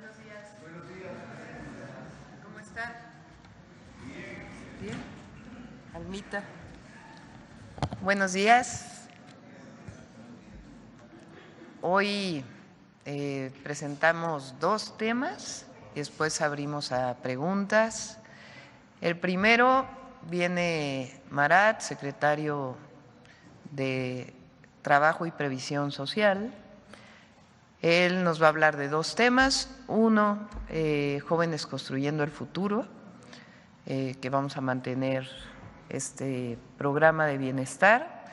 Buenos días. ¿Cómo están? Bien. Almita. Buenos días. Hoy presentamos dos temas, después abrimos a preguntas. El primero viene Marat, secretario de Trabajo y Previsión Social. Él nos va a hablar de dos temas. Uno, Jóvenes Construyendo el Futuro, que vamos a mantener este programa de bienestar,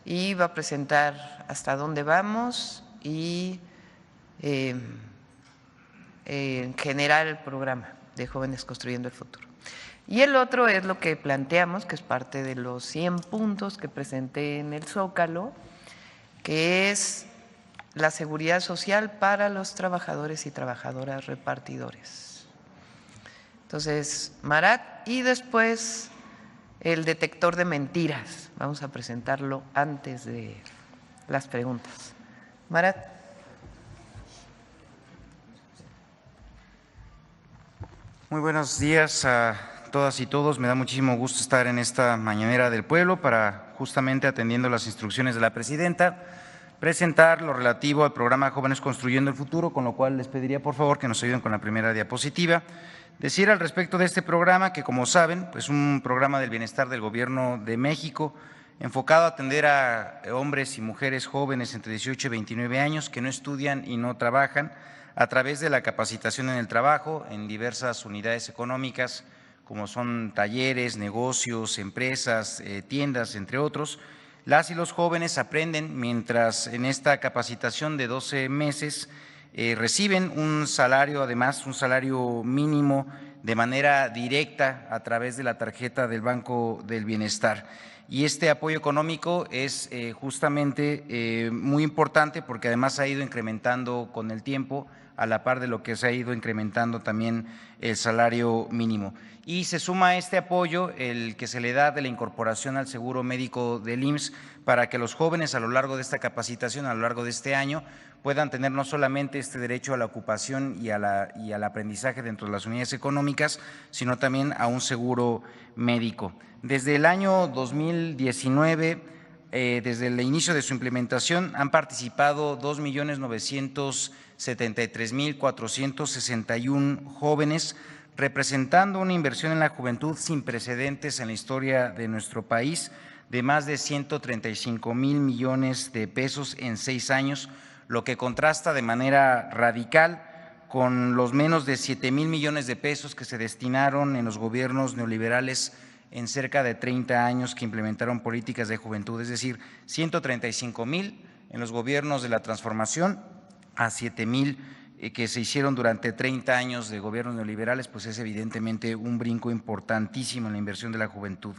y va a presentar hasta dónde vamos y en general el programa de Jóvenes Construyendo el Futuro. Y el otro es lo que planteamos, que es parte de los 100 puntos que presenté en el Zócalo, que es la seguridad social para los trabajadores y trabajadoras repartidores. Entonces, Marat, y después el detector de mentiras. Vamos a presentarlo antes de las preguntas. Marat. Muy buenos días a todas y todos. Me da muchísimo gusto estar en esta mañanera del pueblo para, justamente atendiendo las instrucciones de la presidenta, presentar lo relativo al programa Jóvenes Construyendo el Futuro, con lo cual les pediría por favor que nos ayuden con la primera diapositiva. Decir al respecto de este programa que, como saben, pues un programa del bienestar del Gobierno de México enfocado a atender a hombres y mujeres jóvenes entre 18 y 29 años que no estudian y no trabajan, a través de la capacitación en el trabajo en diversas unidades económicas, como son talleres, negocios, empresas, tiendas, entre otros. Las y los jóvenes aprenden mientras en esta capacitación de 12 meses reciben un salario, además un salario mínimo de manera directa a través de la tarjeta del Banco del Bienestar. Y este apoyo económico es justamente muy importante porque además ha ido incrementando con el tiempo a la par de lo que se ha ido incrementando también el salario mínimo. Y se suma a este apoyo el que se le da de la incorporación al seguro médico del IMSS para que los jóvenes a lo largo de esta capacitación, a lo largo de este año, puedan tener no solamente este derecho a la ocupación y al aprendizaje dentro de las unidades económicas, sino también a un seguro médico. Desde el año 2019, desde el inicio de su implementación, han participado 2.973.461 jóvenes, representando una inversión en la juventud sin precedentes en la historia de nuestro país, de más de 135,000 millones de pesos en 6 años, lo que contrasta de manera radical con los menos de 7,000 millones de pesos que se destinaron en los gobiernos neoliberales en cerca de 30 años que implementaron políticas de juventud, es decir, 135,000 en los gobiernos de la transformación a 7,000 que se hicieron durante 30 años de gobiernos neoliberales, pues es evidentemente un brinco importantísimo en la inversión de la juventud.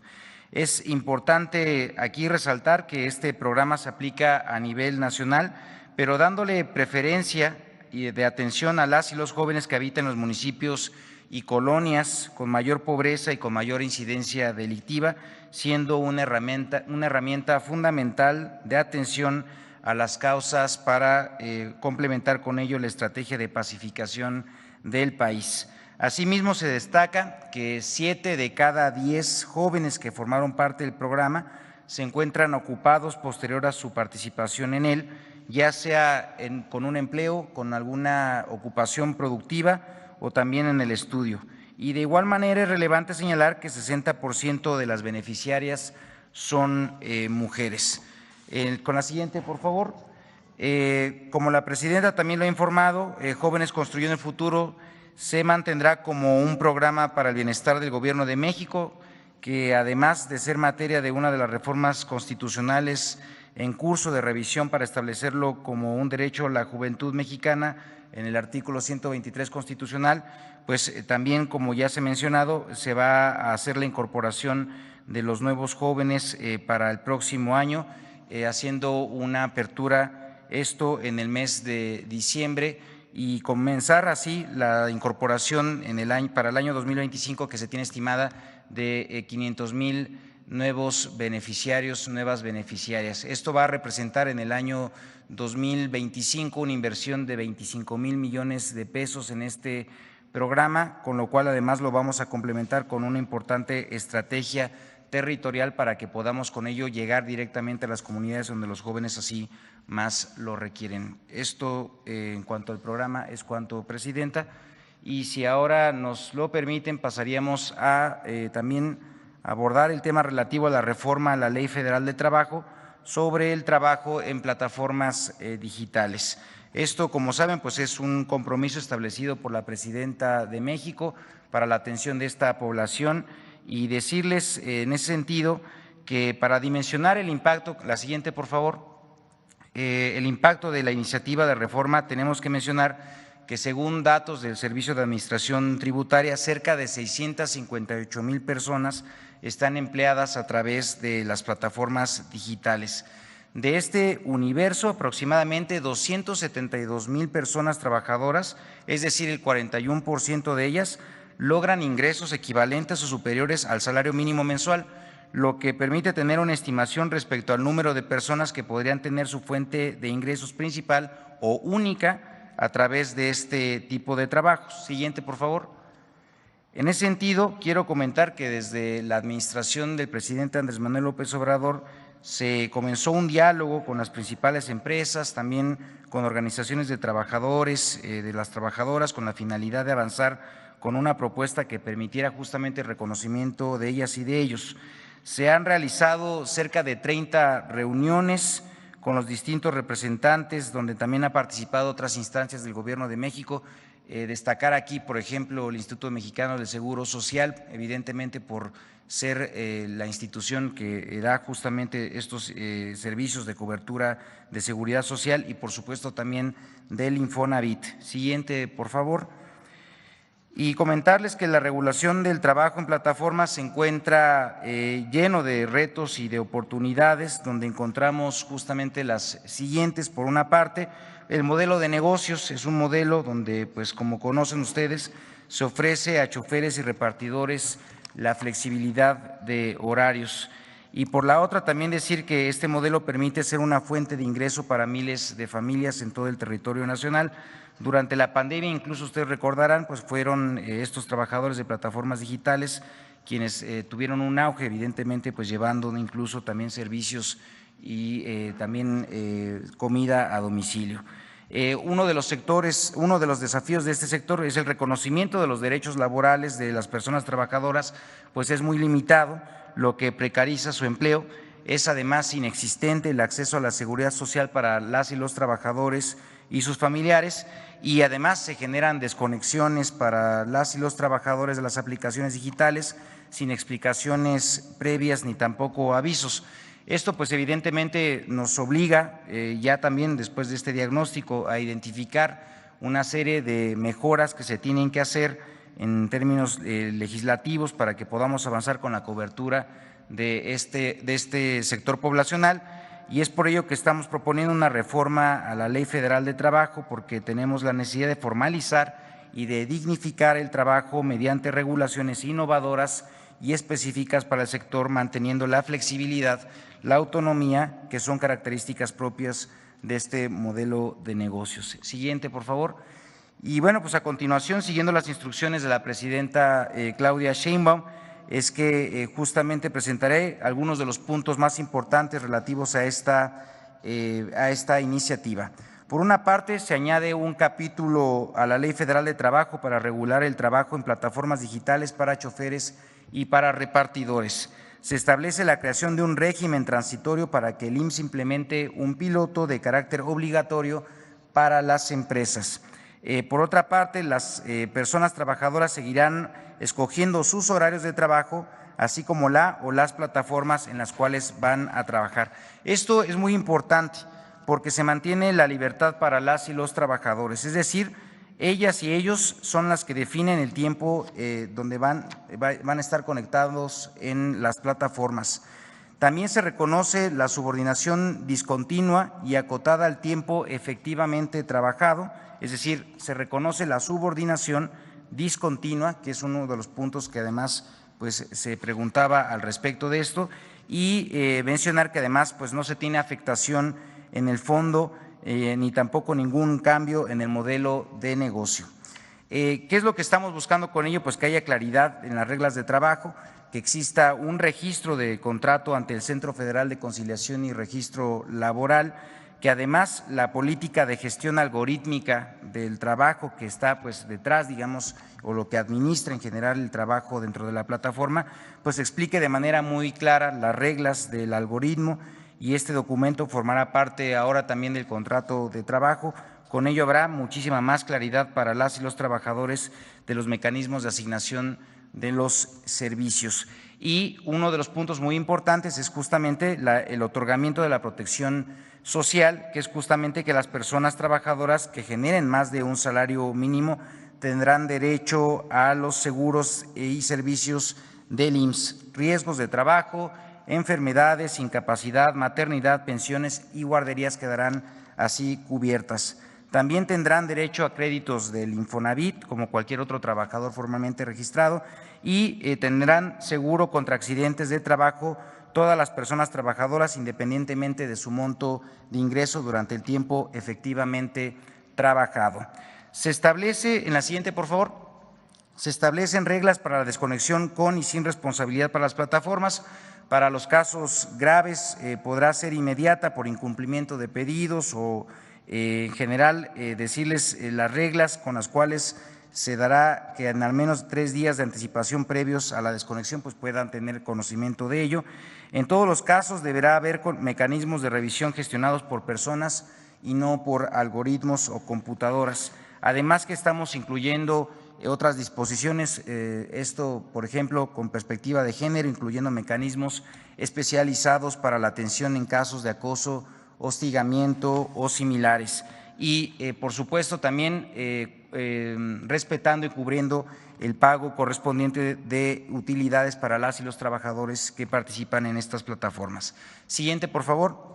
Es importante aquí resaltar que este programa se aplica a nivel nacional, pero dándole preferencia y de atención a las y los jóvenes que habitan en los municipios y colonias con mayor pobreza y con mayor incidencia delictiva, siendo una herramienta fundamental de atención a las causas para complementar con ello la estrategia de pacificación del país. Asimismo, se destaca que 7 de cada 10 jóvenes que formaron parte del programa se encuentran ocupados posterior a su participación en él, ya sea con un empleo, con alguna ocupación productiva o también en el estudio. Y de igual manera es relevante señalar que 60% de las beneficiarias son mujeres. Con la siguiente, por favor. Como la presidenta también lo ha informado, Jóvenes Construyendo el Futuro se mantendrá como un programa para el bienestar del Gobierno de México, que además de ser materia de una de las reformas constitucionales en curso de revisión para establecerlo como un derecho a la juventud mexicana en el artículo 123 constitucional, pues también, como ya se ha mencionado, se va a hacer la incorporación de los nuevos jóvenes para el próximo año, haciendo una apertura esto en el mes de diciembre y comenzar así la incorporación para el año 2025, que se tiene estimada de 500,000 nuevos beneficiarios, nuevas beneficiarias. Esto va a representar en el año 2025 una inversión de 25,000 millones de pesos en este programa, con lo cual además lo vamos a complementar con una importante estrategia territorial para que podamos con ello llegar directamente a las comunidades donde los jóvenes así más lo requieren. Esto en cuanto al programa es cuanto, Presidenta. Y si ahora nos lo permiten, pasaríamos a también abordar el tema relativo a la reforma a la Ley Federal de Trabajo sobre el trabajo en plataformas digitales. Esto, como saben, pues es un compromiso establecido por la Presidenta de México para la atención de esta población y decirles en ese sentido que para dimensionar el impacto, la siguiente por favor, el impacto de la iniciativa de reforma tenemos que mencionar que según datos del Servicio de Administración Tributaria, cerca de 658,000 personas están empleadas a través de las plataformas digitales. De este universo, aproximadamente 272,000 personas trabajadoras, es decir, el 41% de ellas, logran ingresos equivalentes o superiores al salario mínimo mensual, lo que permite tener una estimación respecto al número de personas que podrían tener su fuente de ingresos principal o única a través de este tipo de trabajos. Siguiente, por favor. En ese sentido, quiero comentar que desde la administración del presidente Andrés Manuel López Obrador se comenzó un diálogo con las principales empresas, también con organizaciones de trabajadores, de las trabajadoras, con la finalidad de avanzar con una propuesta que permitiera justamente el reconocimiento de ellas y de ellos. Se han realizado cerca de 30 reuniones con los distintos representantes, donde también ha participado otras instancias del Gobierno de México. Destacar aquí, por ejemplo, el Instituto Mexicano del Seguro Social, evidentemente por ser la institución que da justamente estos servicios de cobertura de seguridad social y, por supuesto, también del Infonavit. Siguiente, por favor. Y comentarles que la regulación del trabajo en plataformas se encuentra lleno de retos y de oportunidades, donde encontramos justamente las siguientes. Por una parte, el modelo de negocios es un modelo donde, pues como conocen ustedes, se ofrece a choferes y repartidores la flexibilidad de horarios. Y por la otra, también decir que este modelo permite ser una fuente de ingreso para miles de familias en todo el territorio nacional. Durante la pandemia, incluso ustedes recordarán, pues fueron estos trabajadores de plataformas digitales quienes tuvieron un auge, evidentemente, pues llevando incluso también servicios y también comida a domicilio. Uno de los desafíos de este sector es el reconocimiento de los derechos laborales de las personas trabajadoras, pues es muy limitado, lo que precariza su empleo. Es además inexistente el acceso a la seguridad social para las y los trabajadores y sus familiares, y además se generan desconexiones para las y los trabajadores de las aplicaciones digitales sin explicaciones previas ni tampoco avisos. Esto pues evidentemente nos obliga ya también después de este diagnóstico a identificar una serie de mejoras que se tienen que hacer en términos legislativos para que podamos avanzar con la cobertura de este sector poblacional. Y es por ello que estamos proponiendo una reforma a la Ley Federal de Trabajo, porque tenemos la necesidad de formalizar y de dignificar el trabajo mediante regulaciones innovadoras y específicas para el sector, manteniendo la flexibilidad, la autonomía, que son características propias de este modelo de negocios. Siguiente, por favor. Y bueno, pues a continuación, siguiendo las instrucciones de la presidenta Claudia Sheinbaum, es que justamente presentaré algunos de los puntos más importantes relativos a esta iniciativa. Por una parte, se añade un capítulo a la Ley Federal de Trabajo para regular el trabajo en plataformas digitales para choferes y para repartidores. Se establece la creación de un régimen transitorio para que el IMSS implemente un piloto de carácter obligatorio para las empresas. Por otra parte, las personas trabajadoras seguirán escogiendo sus horarios de trabajo, así como la o las plataformas en las cuales van a trabajar. Esto es muy importante porque se mantiene la libertad para las y los trabajadores, es decir, ellas y ellos son las que definen el tiempo donde van a estar conectados en las plataformas. También se reconoce la subordinación discontinua y acotada al tiempo efectivamente trabajado, es decir, se reconoce la subordinación discontinua, que es uno de los puntos que además pues se preguntaba al respecto de esto, y mencionar que además pues no se tiene afectación en el fondo ni tampoco ningún cambio en el modelo de negocio. ¿Qué es lo que estamos buscando con ello? Pues que haya claridad en las reglas de trabajo, que exista un registro de contrato ante el Centro Federal de Conciliación y Registro Laboral, que además la política de gestión algorítmica del trabajo que está pues detrás, digamos, o lo que administra en general el trabajo dentro de la plataforma, pues explique de manera muy clara las reglas del algoritmo, y este documento formará parte ahora también del contrato de trabajo. Con ello habrá muchísima más claridad para las y los trabajadores de los mecanismos de asignación de los servicios. Y uno de los puntos muy importantes es justamente el otorgamiento de la protección social, que es justamente que las personas trabajadoras que generen más de un salario mínimo tendrán derecho a los seguros y servicios del IMSS, riesgos de trabajo, enfermedades, incapacidad, maternidad, pensiones y guarderías quedarán así cubiertas. También tendrán derecho a créditos del Infonavit, como cualquier otro trabajador formalmente registrado, y tendrán seguro contra accidentes de trabajo todas las personas trabajadoras, independientemente de su monto de ingreso durante el tiempo efectivamente trabajado. Se establece, en la siguiente, por favor, se establecen reglas para la desconexión con y sin responsabilidad para las plataformas. Para los casos graves podrá ser inmediata por incumplimiento de pedidos o en general decirles las reglas con las cuales se dará que en al menos 3 días de anticipación previos a la desconexión pues puedan tener conocimiento de ello. En todos los casos deberá haber mecanismos de revisión gestionados por personas y no por algoritmos o computadoras. Además que estamos incluyendo otras disposiciones, esto por ejemplo con perspectiva de género, incluyendo mecanismos especializados para la atención en casos de acoso, hostigamiento o similares. Y por supuesto también respetando y cubriendo el pago correspondiente de utilidades para las y los trabajadores que participan en estas plataformas. Siguiente, por favor.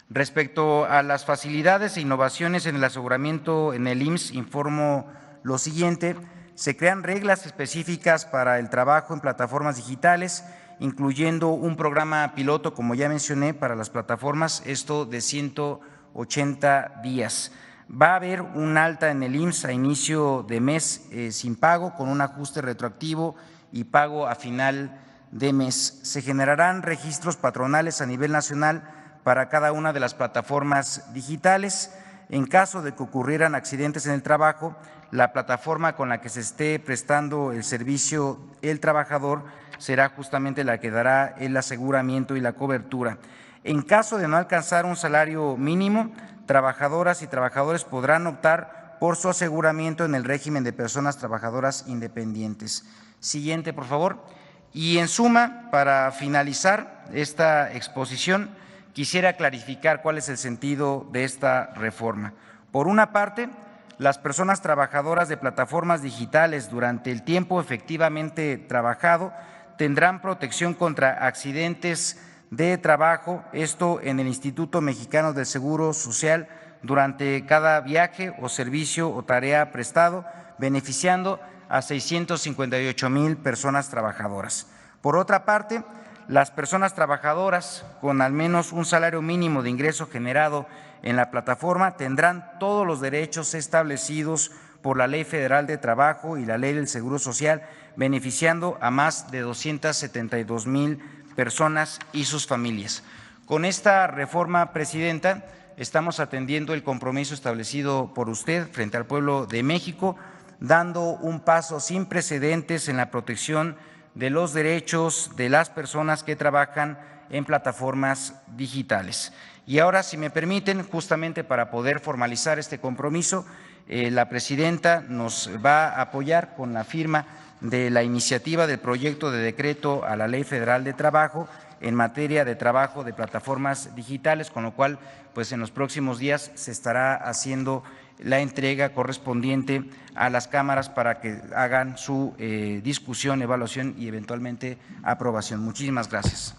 Respecto a las facilidades e innovaciones en el aseguramiento en el IMSS, informo lo siguiente: se crean reglas específicas para el trabajo en plataformas digitales, incluyendo un programa piloto, como ya mencioné, para las plataformas, esto de 180 días. Va a haber un alta en el IMSS a inicio de mes sin pago, con un ajuste retroactivo y pago a final de mes. Se generarán registros patronales a nivel nacional para cada una de las plataformas digitales. En caso de que ocurrieran accidentes en el trabajo, la plataforma con la que se esté prestando el servicio el trabajador será justamente la que dará el aseguramiento y la cobertura. En caso de no alcanzar un salario mínimo, trabajadoras y trabajadores podrán optar por su aseguramiento en el régimen de personas trabajadoras independientes. Siguiente, por favor. Y en suma, para finalizar esta exposición, quisiera clarificar cuál es el sentido de esta reforma. Por una parte, las personas trabajadoras de plataformas digitales durante el tiempo efectivamente trabajado tendrán protección contra accidentes de trabajo, esto en el Instituto Mexicano del Seguro Social durante cada viaje o servicio o tarea prestado, beneficiando a 658,000 personas trabajadoras. Por otra parte, las personas trabajadoras con al menos un salario mínimo de ingreso generado en la plataforma tendrán todos los derechos establecidos por la Ley Federal de Trabajo y la Ley del Seguro Social, beneficiando a más de 272,000 personas y sus familias. Con esta reforma, Presidenta, estamos atendiendo el compromiso establecido por usted frente al pueblo de México, dando un paso sin precedentes en la protección de los derechos de las personas que trabajan en plataformas digitales. Y ahora, si me permiten, justamente para poder formalizar este compromiso, la Presidenta nos va a apoyar con la firma de la iniciativa del proyecto de decreto a la Ley Federal de Trabajo en materia de trabajo de plataformas digitales, con lo cual pues en los próximos días se estará haciendo la entrega correspondiente a las cámaras para que hagan su discusión, evaluación y eventualmente aprobación. Muchísimas gracias.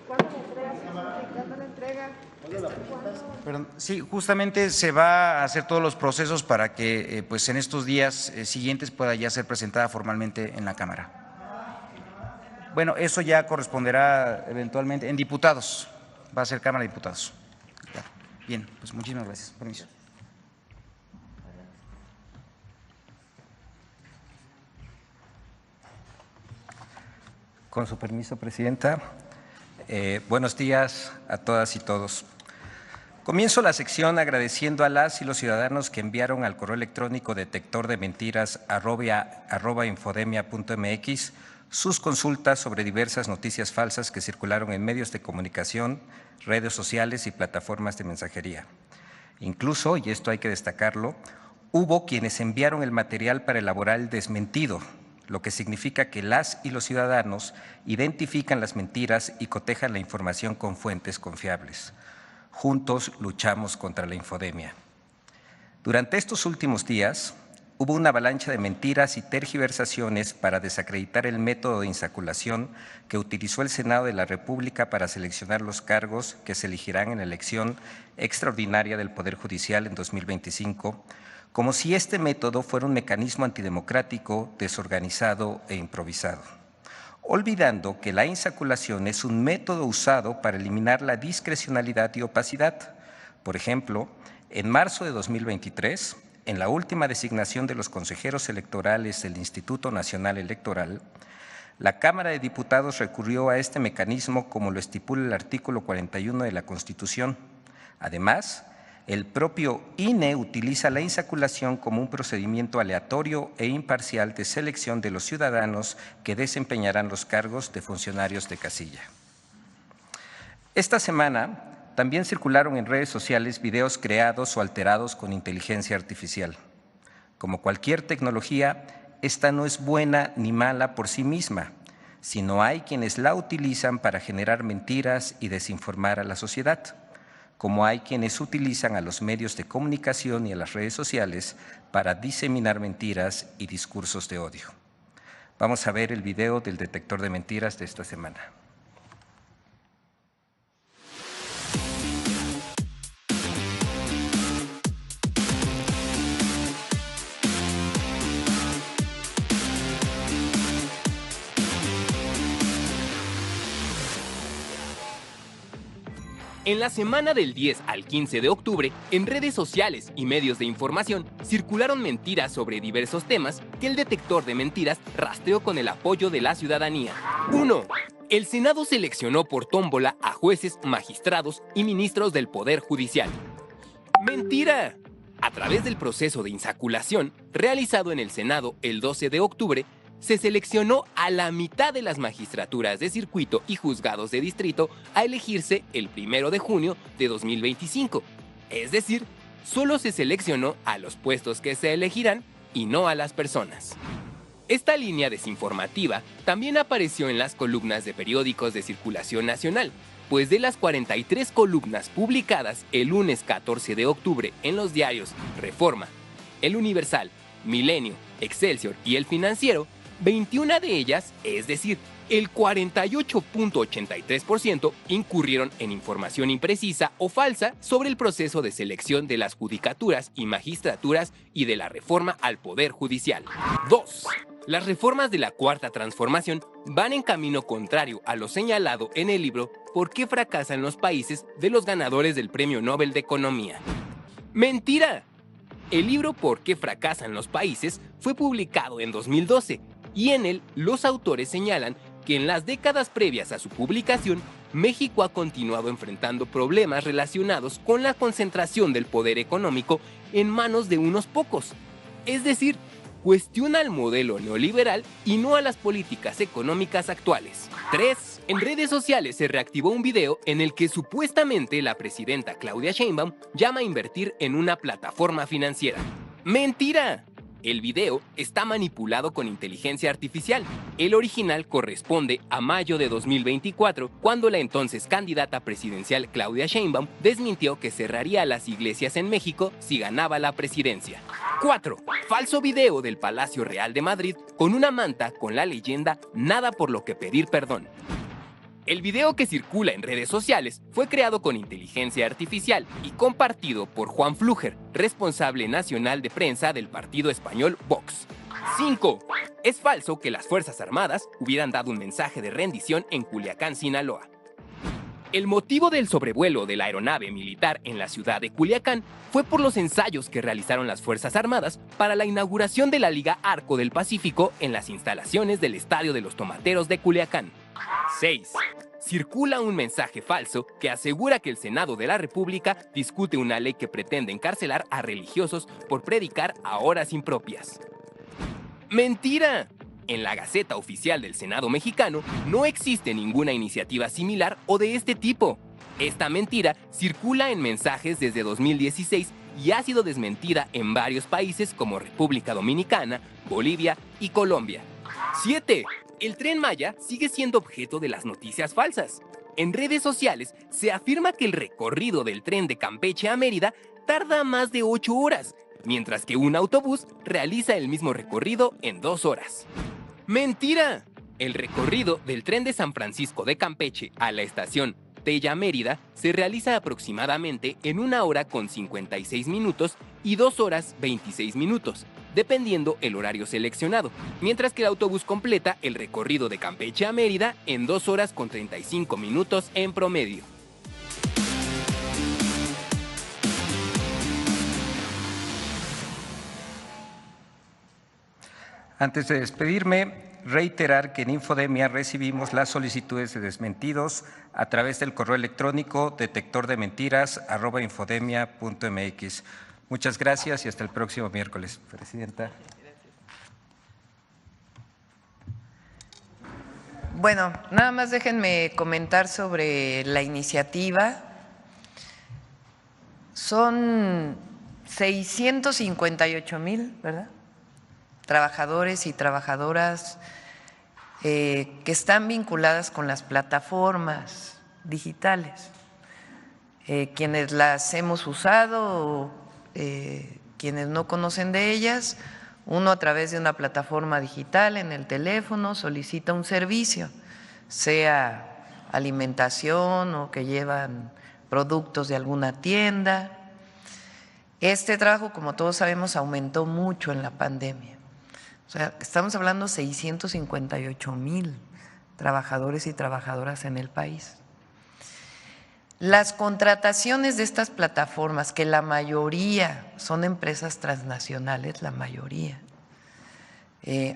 ¿Cuándo la entrega? Perdón, sí, justamente se va a hacer todos los procesos para que pues en estos días siguientes pueda ya ser presentada formalmente en la Cámara. Bueno, eso ya corresponderá eventualmente en diputados, va a ser Cámara de Diputados. Bien, pues muchísimas gracias. Permiso. Con su permiso, Presidenta. Buenos días a todas y todos. Comienzo la sección agradeciendo a las y los ciudadanos que enviaron al correo electrónico detectordementiras@infodemia.mx sus consultas sobre diversas noticias falsas que circularon en medios de comunicación, redes sociales y plataformas de mensajería. Incluso, y esto hay que destacarlo, hubo quienes enviaron el material para elaborar el desmentido, lo que significa que las y los ciudadanos identifican las mentiras y cotejan la información con fuentes confiables. Juntos luchamos contra la infodemia. Durante estos últimos días, hubo una avalancha de mentiras y tergiversaciones para desacreditar el método de insaculación que utilizó el Senado de la República para seleccionar los cargos que se elegirán en la elección extraordinaria del Poder Judicial en 2025, como si este método fuera un mecanismo antidemocrático, desorganizado e improvisado, olvidando que la insaculación es un método usado para eliminar la discrecionalidad y opacidad. Por ejemplo, en marzo de 2023, en la última designación de los consejeros electorales del Instituto Nacional Electoral, la Cámara de Diputados recurrió a este mecanismo como lo estipula el artículo 41 de la Constitución. Además, el propio INE utiliza la insaculación como un procedimiento aleatorio e imparcial de selección de los ciudadanos que desempeñarán los cargos de funcionarios de casilla. Esta semana también circularon en redes sociales videos creados o alterados con inteligencia artificial. Como cualquier tecnología, esta no es buena ni mala por sí misma, sino hay quienes la utilizan para generar mentiras y desinformar a la sociedad, como hay quienes utilizan a los medios de comunicación y a las redes sociales para diseminar mentiras y discursos de odio. Vamos a ver el video del detector de mentiras de esta semana. En la semana del 10 al 15 de octubre, en redes sociales y medios de información circularon mentiras sobre diversos temas que el detector de mentiras rastreó con el apoyo de la ciudadanía. 1. El Senado seleccionó por tómbola a jueces, magistrados y ministros del Poder Judicial. ¡Mentira! A través del proceso de insaculación realizado en el Senado el 12 de octubre, se seleccionó a la mitad de las magistraturas de circuito y juzgados de distrito a elegirse el 1 de junio de 2025. Es decir, solo se seleccionó a los puestos que se elegirán y no a las personas. Esta línea desinformativa también apareció en las columnas de periódicos de circulación nacional, pues de las 43 columnas publicadas el lunes 14 de octubre en los diarios Reforma, El Universal, Milenio, Excelsior y El Financiero, 21 de ellas, es decir, el 48.83%, incurrieron en información imprecisa o falsa sobre el proceso de selección de las judicaturas y magistraturas y de la reforma al Poder Judicial. 2. Las reformas de la Cuarta Transformación van en camino contrario a lo señalado en el libro ¿Por qué fracasan los países?, de los ganadores del Premio Nobel de Economía. ¡Mentira! El libro ¿Por qué fracasan los países? Fue publicado en 2012 y en él los autores señalan que en las décadas previas a su publicación, México ha continuado enfrentando problemas relacionados con la concentración del poder económico en manos de unos pocos. Es decir, cuestiona el modelo neoliberal y no a las políticas económicas actuales. 3. En redes sociales se reactivó un video en el que supuestamente la presidenta Claudia Sheinbaum llama a invertir en una plataforma financiera. ¡Mentira! El video está manipulado con inteligencia artificial. El original corresponde a mayo de 2024, cuando la entonces candidata presidencial Claudia Sheinbaum desmintió que cerraría las iglesias en México si ganaba la presidencia. 4. Falso video del Palacio Real de Madrid con una manta con la leyenda "Nada por lo que pedir perdón". El video que circula en redes sociales fue creado con inteligencia artificial y compartido por Juan Flúger, responsable nacional de prensa del partido español Vox. 5. Es falso que las Fuerzas Armadas hubieran dado un mensaje de rendición en Culiacán, Sinaloa. El motivo del sobrevuelo de la aeronave militar en la ciudad de Culiacán fue por los ensayos que realizaron las Fuerzas Armadas para la inauguración de la Liga Arco del Pacífico en las instalaciones del Estadio de los Tomateros de Culiacán. 6. Circula un mensaje falso que asegura que el Senado de la República discute una ley que pretende encarcelar a religiosos por predicar a horas impropias. ¡Mentira! En la Gaceta Oficial del Senado mexicano no existe ninguna iniciativa similar o de este tipo. Esta mentira circula en mensajes desde 2016 y ha sido desmentida en varios países como República Dominicana, Bolivia y Colombia. 7. El Tren Maya sigue siendo objeto de las noticias falsas. En redes sociales se afirma que el recorrido del tren de Campeche a Mérida tarda más de 8 horas, mientras que un autobús realiza el mismo recorrido en 2 horas. ¡Mentira! El recorrido del tren de San Francisco de Campeche a la estación Tella Mérida se realiza aproximadamente en 1 hora con 56 minutos y 2 horas 26 minutos, dependiendo el horario seleccionado, mientras que el autobús completa el recorrido de Campeche a Mérida en 2 horas con 35 minutos en promedio. Antes de despedirme, reiterar que en Infodemia recibimos las solicitudes de desmentidos a través del correo electrónico detectordementiras@infodemia.mx. Muchas gracias y hasta el próximo miércoles, Presidenta. Bueno, nada más déjenme comentar sobre la iniciativa. Son 658,000, ¿verdad?, trabajadores y trabajadoras que están vinculadas con las plataformas digitales, quienes las hemos usado, quienes no conocen de ellas. Uno, a través de una plataforma digital en el teléfono, solicita un servicio, sea alimentación o que llevan productos de alguna tienda. Este trabajo, como todos sabemos, aumentó mucho en la pandemia. O sea, estamos hablando de 658,000 trabajadores y trabajadoras en el país. Las contrataciones de estas plataformas, que la mayoría son empresas transnacionales, la mayoría,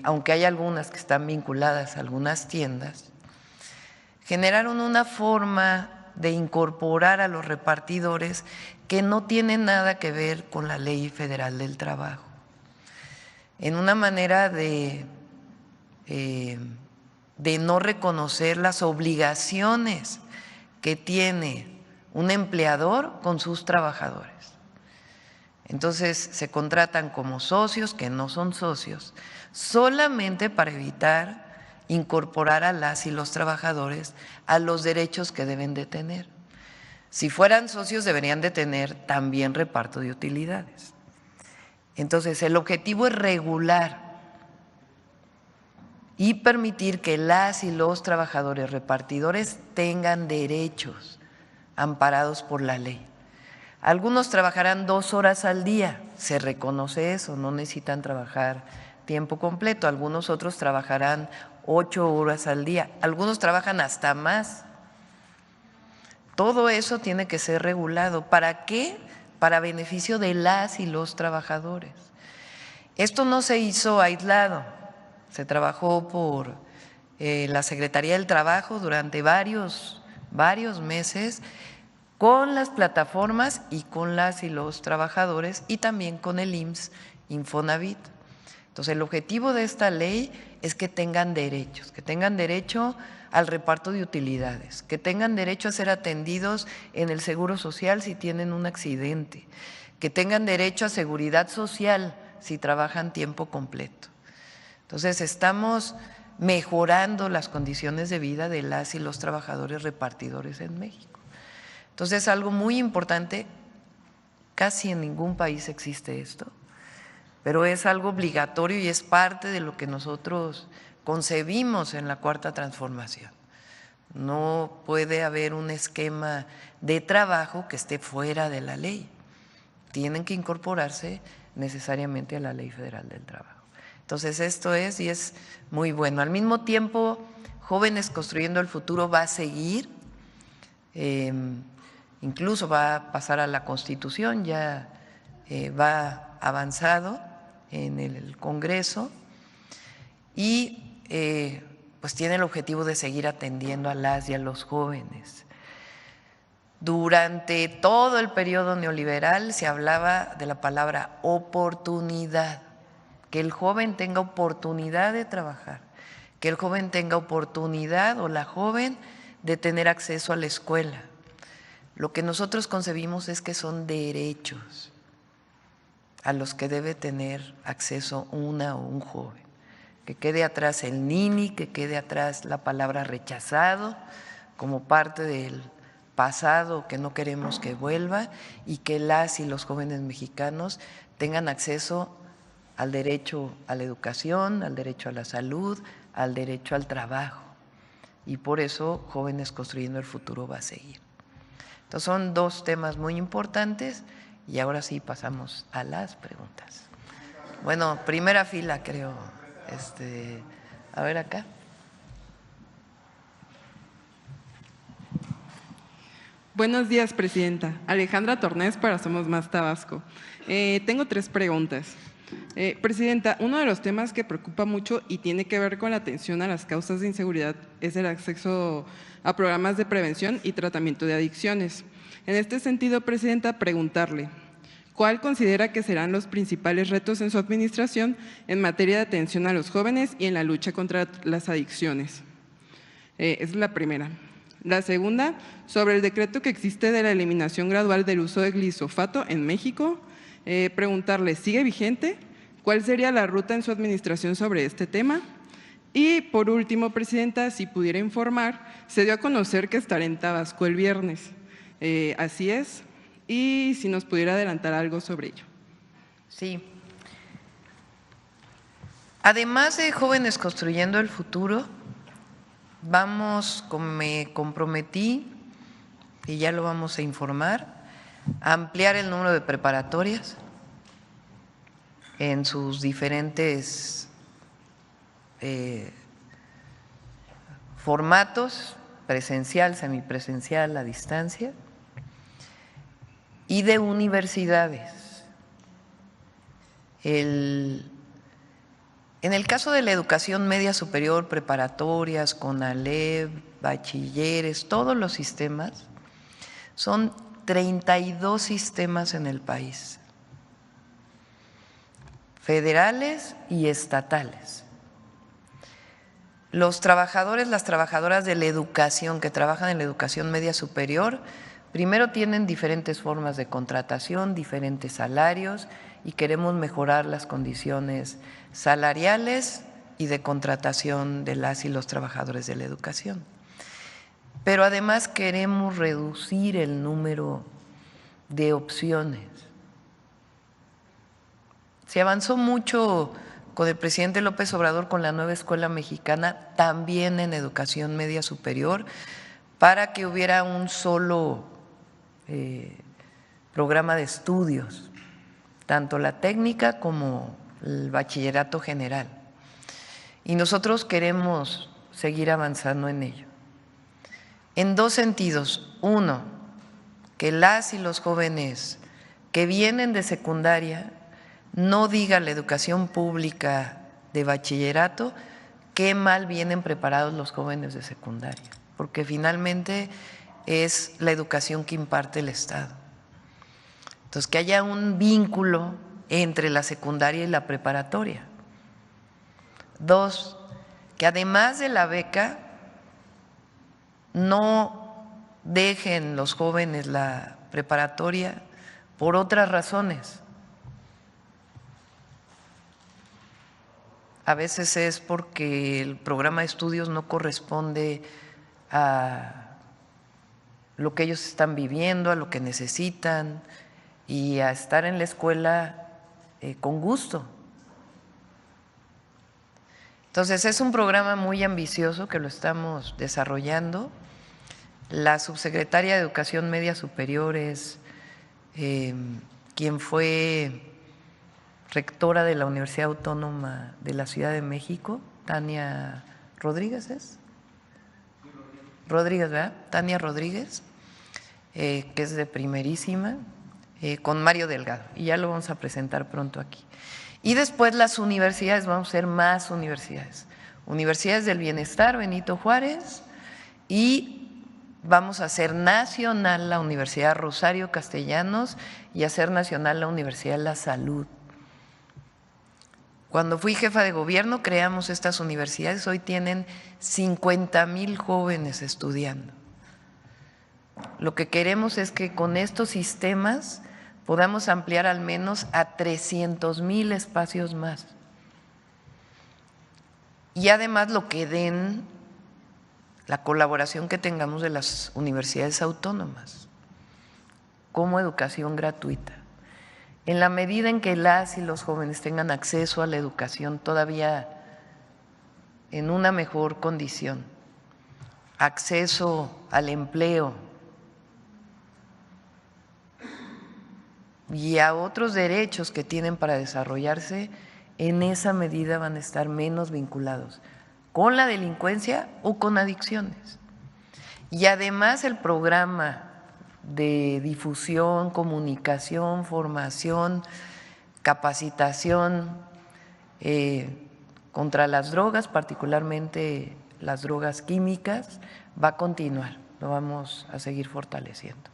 aunque hay algunas que están vinculadas a algunas tiendas, generaron una forma de incorporar a los repartidores que no tiene nada que ver con la Ley Federal del Trabajo, en una manera de no reconocer las obligaciones que tiene un empleador con sus trabajadores. Entonces se contratan como socios que no son socios, solamente para evitar incorporar a las y los trabajadores a los derechos que deben de tener. Si fueran socios deberían de tener también reparto de utilidades. Entonces el objetivo es regular y permitir que las y los trabajadores repartidores tengan derechos amparados por la ley. Algunos trabajarán 2 horas al día, se reconoce eso, no necesitan trabajar tiempo completo. Algunos otros trabajarán 8 horas al día, algunos trabajan hasta más. Todo eso tiene que ser regulado. ¿Para qué? Para beneficio de las y los trabajadores. Esto no se hizo aislado, se trabajó por la Secretaría del Trabajo durante varios meses con las plataformas y con las y los trabajadores, y también con el IMSS, Infonavit. Entonces el objetivo de esta ley es que tengan derechos, que tengan derecho al reparto de utilidades, que tengan derecho a ser atendidos en el Seguro Social si tienen un accidente, que tengan derecho a seguridad social si trabajan tiempo completo. Entonces, estamos mejorando las condiciones de vida de las y los trabajadores repartidores en México. Entonces, algo muy importante, casi en ningún país existe esto, pero es algo obligatorio y es parte de lo que nosotros concebimos en la Cuarta Transformación. No puede haber un esquema de trabajo que esté fuera de la ley. Tienen que incorporarse necesariamente a la Ley Federal del Trabajo. Entonces, esto es y es muy bueno. Al mismo tiempo, Jóvenes Construyendo el Futuro va a seguir, incluso va a pasar a la Constitución, ya va avanzado en el Congreso y pues tiene el objetivo de seguir atendiendo a las y a los jóvenes. Durante todo el periodo neoliberal se hablaba de la palabra oportunidad, que el joven tenga oportunidad de trabajar, que el joven tenga oportunidad o la joven de tener acceso a la escuela. Lo que nosotros concebimos es que son derechos a los que debe tener acceso una o un joven. Que quede atrás el nini, que quede atrás la palabra rechazado como parte del pasado que no queremos que vuelva y que las y los jóvenes mexicanos tengan acceso al derecho a la educación, al derecho a la salud, al derecho al trabajo. Y por eso Jóvenes Construyendo el Futuro va a seguir. Entonces son dos temas muy importantes y ahora sí pasamos a las preguntas. Bueno, primera fila creo. A ver acá. Buenos días, Presidenta. Alejandra Tornés para Somos Más Tabasco. Tengo 3 preguntas. Presidenta, uno de los temas que preocupa mucho y tiene que ver con la atención a las causas de inseguridad es el acceso a programas de prevención y tratamiento de adicciones. En este sentido, Presidenta, preguntarle, ¿cuál considera que serán los principales retos en su administración en materia de atención a los jóvenes y en la lucha contra las adicciones? Esa es la primera. La segunda, sobre el decreto que existe de la eliminación gradual del uso de glifosato en México, preguntarle, ¿sigue vigente? ¿Cuál sería la ruta en su administración sobre este tema? Y por último, Presidenta, si pudiera informar, se dio a conocer que estará en Tabasco el viernes. ¿Así es? Y si nos pudiera adelantar algo sobre ello. Sí. Además de Jóvenes Construyendo el Futuro, vamos, como me comprometí, y ya lo vamos a informar, a ampliar el número de preparatorias en sus diferentes formatos, presencial, semipresencial, a distancia, y de universidades. En el caso de la educación media superior, preparatorias, CONALEP, bachilleres, todos los sistemas, son 32 sistemas en el país, federales y estatales. Los trabajadores, las trabajadoras de la educación que trabajan en la educación media superior, primero tienen diferentes formas de contratación, diferentes salarios y queremos mejorar las condiciones salariales y de contratación de las y los trabajadores de la educación. Pero además queremos reducir el número de opciones. Se avanzó mucho con el presidente López Obrador con la nueva escuela mexicana, también en educación media superior, para que hubiera un solo programa de estudios, tanto la técnica como el bachillerato general. Y nosotros queremos seguir avanzando en ello. En dos sentidos. Uno, que las y los jóvenes que vienen de secundaria no digan la educación pública de bachillerato qué mal vienen preparados los jóvenes de secundaria, porque finalmente es la educación que imparte el Estado. Entonces, que haya un vínculo entre la secundaria y la preparatoria. Dos, que además de la beca no dejen los jóvenes la preparatoria por otras razones. a veces es porque el programa de estudios no corresponde a lo que ellos están viviendo, a lo que necesitan y a estar en la escuela con gusto. Entonces es un programa muy ambicioso que lo estamos desarrollando. La subsecretaria de Educación Media Superior es quien fue rectora de la Universidad Autónoma de la Ciudad de México, Tania Rodríguez, ¿es? Rodríguez, ¿verdad? Tania Rodríguez, que es de primerísima, con Mario Delgado, y ya lo vamos a presentar pronto aquí. Y después las universidades, vamos a ser más universidades. Universidades del Bienestar, Benito Juárez, y vamos a hacer nacional la Universidad Rosario Castellanos y hacer nacional la Universidad de la Salud. Cuando fui jefa de gobierno creamos estas universidades, hoy tienen 50,000 jóvenes estudiando. Lo que queremos es que con estos sistemas podamos ampliar al menos a 300,000 espacios más. Y además lo que den la colaboración que tengamos de las universidades autónomas como educación gratuita. En la medida en que las y los jóvenes tengan acceso a la educación todavía en una mejor condición, acceso al empleo y a otros derechos que tienen para desarrollarse, en esa medida van a estar menos vinculados con la delincuencia o con adicciones. Y además el programa de difusión, comunicación, formación, capacitación contra las drogas, particularmente las drogas químicas, va a continuar, lo vamos a seguir fortaleciendo.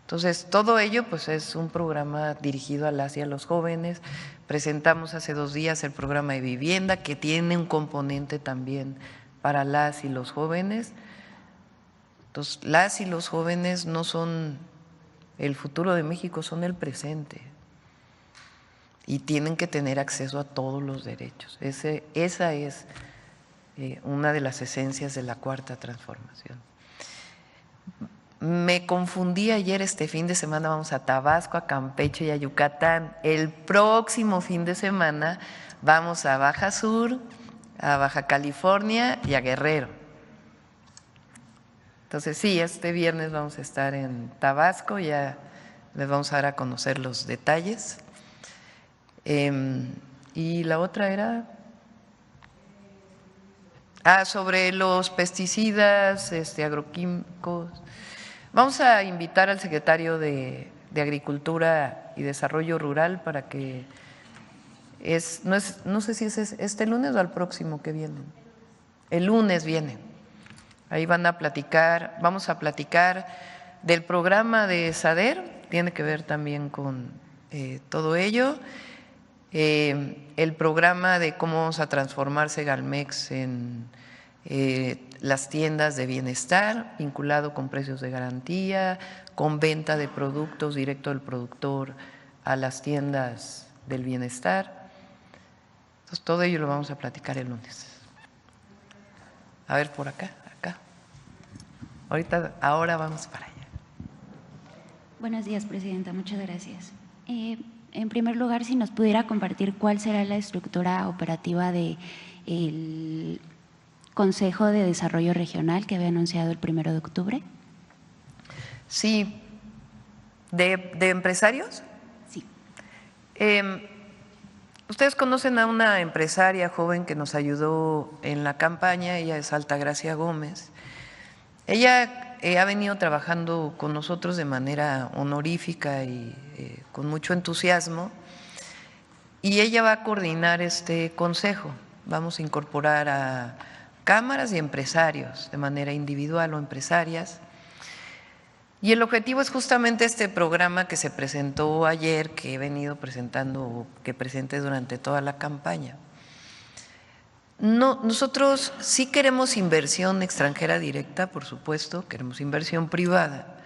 Entonces, todo ello pues es un programa dirigido a las y a los jóvenes. Presentamos hace 2 días el programa de vivienda, que tiene un componente también para las y los jóvenes. Entonces, las y los jóvenes no son el futuro de México, son el presente. Y tienen que tener acceso a todos los derechos. Esa es una de las esencias de la Cuarta Transformación. Me confundí ayer, este fin de semana vamos a Tabasco, a Campeche y a Yucatán. El próximo fin de semana vamos a Baja Sur, a Baja California y a Guerrero. Entonces sí, este viernes vamos a estar en Tabasco, ya les vamos a dar a conocer los detalles. Y la otra era sobre los pesticidas, agroquímicos. Vamos a invitar al secretario de Agricultura y Desarrollo Rural para que no sé si es este lunes o al próximo que viene. El lunes viene. Ahí van a platicar, vamos a platicar del programa de SADER, tiene que ver también con todo ello, el programa de cómo vamos a transformar Segalmex en las tiendas de bienestar, vinculado con precios de garantía, con venta de productos directo del productor a las tiendas del bienestar. Entonces, todo ello lo vamos a platicar el lunes. A ver, por acá. Ahora vamos para allá. Buenos días, Presidenta. Muchas gracias. En primer lugar, si nos pudiera compartir cuál será la estructura operativa del Consejo de Desarrollo Regional que había anunciado el 1 de octubre. Sí. ¿De empresarios? Sí. Ustedes conocen a una empresaria joven que nos ayudó en la campaña, ella es Altagracia Gómez. Ella ha venido trabajando con nosotros de manera honorífica y con mucho entusiasmo, y ella va a coordinar este consejo. Vamos a incorporar a cámaras y empresarios de manera individual o empresarias. Y el objetivo es justamente este programa que se presentó ayer, que he venido presentando, que presenté durante toda la campaña. No, nosotros sí queremos inversión extranjera directa, por supuesto, queremos inversión privada,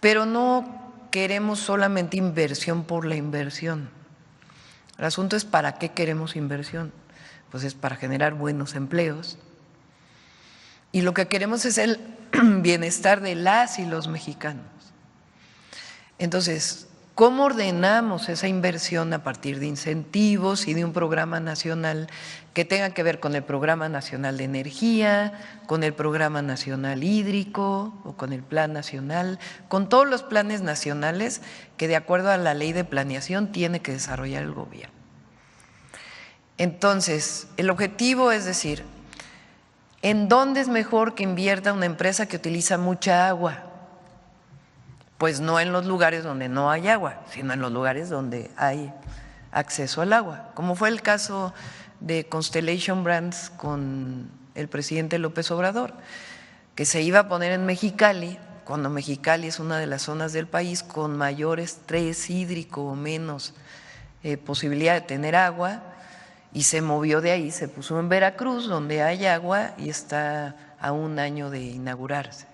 pero no queremos solamente inversión por la inversión. El asunto es para qué queremos inversión. pues es para generar buenos empleos. Y lo que queremos es el bienestar de las y los mexicanos. Entonces, ¿cómo ordenamos esa inversión a partir de incentivos y de un programa nacional que tenga que ver con el Programa Nacional de Energía, con el Programa Nacional Hídrico o con el Plan Nacional, con todos los planes nacionales que de acuerdo a la Ley de Planeación tiene que desarrollar el gobierno? Entonces, el objetivo es decir, ¿en dónde es mejor que invierta una empresa que utiliza mucha agua? Pues no en los lugares donde no hay agua, sino en los lugares donde hay acceso al agua, como fue el caso de Constellation Brands con el presidente López Obrador, que se iba a poner en Mexicali, cuando Mexicali es una de las zonas del país con mayor estrés hídrico o menos posibilidad de tener agua, y se movió de ahí, se puso en Veracruz, donde hay agua y está a un año de inaugurarse.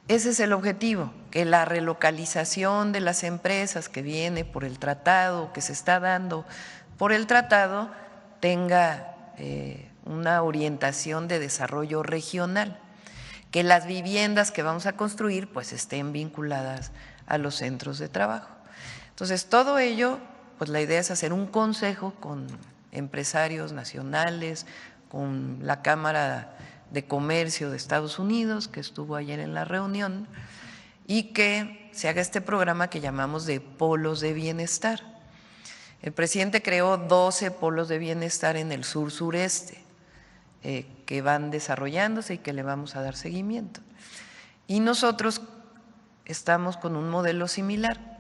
Ese es el objetivo, que la relocalización de las empresas que viene por el tratado, que se está dando por el tratado, tenga una orientación de desarrollo regional, que las viviendas que vamos a construir pues estén vinculadas a los centros de trabajo. Entonces, todo ello, pues la idea es hacer un consejo con empresarios nacionales, con la Cámara de Comercio de Estados Unidos, que estuvo ayer en la reunión, y que se haga este programa que llamamos de polos de bienestar. El presidente creó 12 polos de bienestar en el sur-sureste, que van desarrollándose y que le vamos a dar seguimiento. Y nosotros estamos con un modelo similar,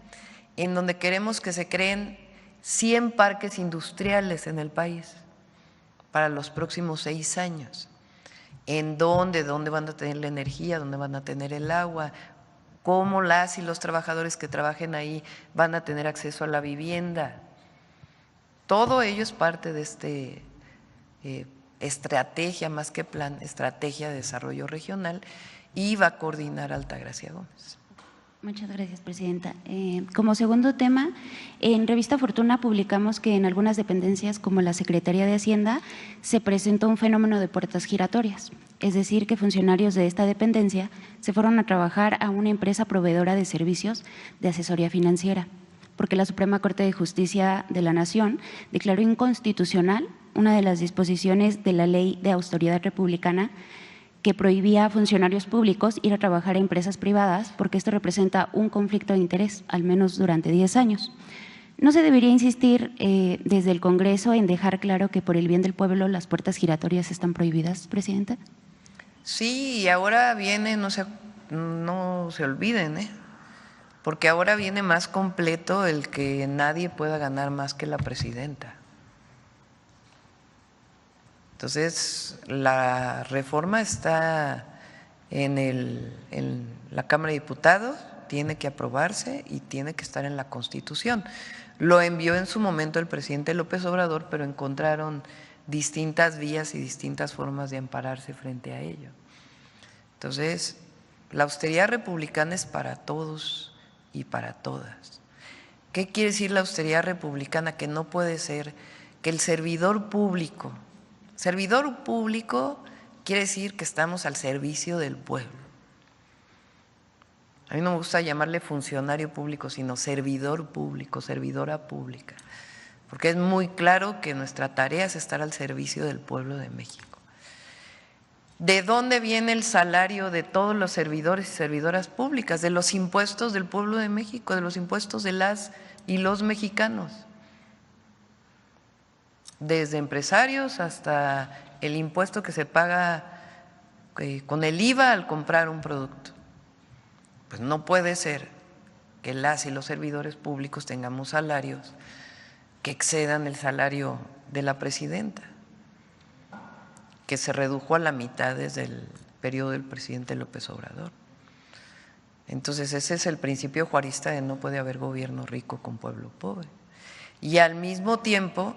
en donde queremos que se creen 100 parques industriales en el país para los próximos 6 años. ¿En dónde van a tener la energía, dónde van a tener el agua, cómo las y los trabajadores que trabajen ahí van a tener acceso a la vivienda? Todo ello es parte de esta estrategia, más que plan, estrategia de desarrollo regional, y va a coordinar Altagracia Gómez. Muchas gracias, presidenta. Como segundo tema, en Revista Fortuna publicamos que en algunas dependencias como la Secretaría de Hacienda se presentó un fenómeno de puertas giratorias, es decir, que funcionarios de esta dependencia se fueron a trabajar a una empresa proveedora de servicios de asesoría financiera, porque la Suprema Corte de Justicia de la Nación declaró inconstitucional una de las disposiciones de la Ley de Autoridad Republicana que prohibía a funcionarios públicos ir a trabajar a empresas privadas porque esto representa un conflicto de interés, al menos durante 10 años. ¿No se debería insistir desde el Congreso en dejar claro que por el bien del pueblo las puertas giratorias están prohibidas, presidenta? Sí, y ahora viene, no se olviden, porque ahora viene más completo el que nadie pueda ganar más que la presidenta. Entonces, la reforma está en la Cámara de Diputados, tiene que aprobarse y tiene que estar en la Constitución. Lo envió en su momento el presidente López Obrador, pero encontraron distintas vías y distintas formas de ampararse frente a ello. Entonces, la austeridad republicana es para todos y para todas. ¿Qué quiere decir la austeridad republicana? Que no puede ser que el servidor público quiere decir que estamos al servicio del pueblo. A mí no me gusta llamarle funcionario público, sino servidor público, servidora pública, porque es muy claro que nuestra tarea es estar al servicio del pueblo de México. ¿De dónde viene el salario de todos los servidores y servidoras públicas? De los impuestos del pueblo de México, de los impuestos de las y los mexicanos. Desde empresarios hasta el impuesto que se paga con el IVA al comprar un producto. Pues no puede ser que las y los servidores públicos tengamos salarios que excedan el salario de la presidenta, que se redujo a la mitad desde el periodo del presidente López Obrador. Entonces ese es el principio juarista de no puede haber gobierno rico con pueblo pobre. Y al mismo tiempo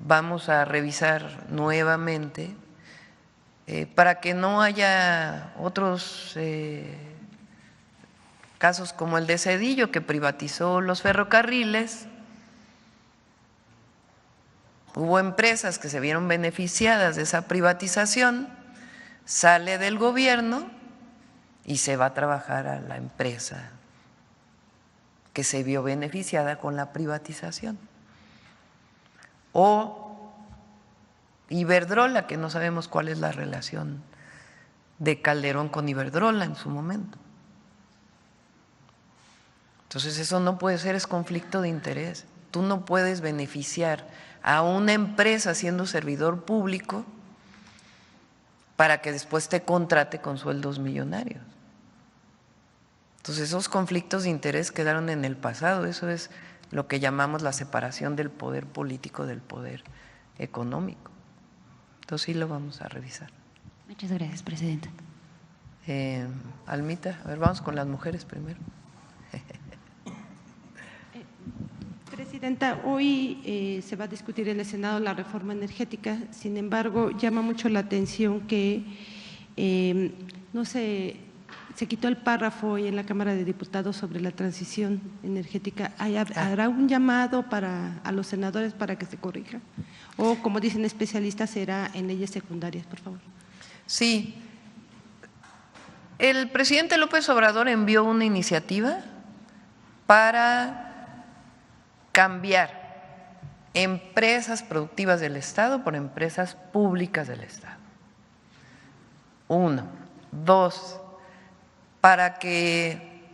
vamos a revisar nuevamente para que no haya otros casos como el de Zedillo, que privatizó los ferrocarriles Hubo empresas que se vieron beneficiadas de esa privatización, sale del gobierno y se va a trabajar a la empresa que se vio beneficiada con la privatización. O Iberdrola, que no sabemos cuál es la relación de Calderón con Iberdrola en su momento. Entonces eso no puede ser, es conflicto de interés. Tú no puedes beneficiar a una empresa siendo servidor público para que después te contrate con sueldos millonarios. Entonces esos conflictos de interés quedaron en el pasado, eso es lo que llamamos la separación del poder político del poder económico. Entonces sí lo vamos a revisar. Muchas gracias, presidenta. Almita, a ver, vamos con las mujeres primero. Presidenta, hoy se va a discutir en el Senado la reforma energética, sin embargo, llama mucho la atención que no se quitó el párrafo hoy en la Cámara de Diputados sobre la transición energética. ¿Habrá un llamado a los senadores para que se corrija? O, como dicen especialistas, será en leyes secundarias, por favor. Sí. El presidente López Obrador envió una iniciativa para cambiar empresas productivas del Estado por empresas públicas del Estado. 1. 2. Para que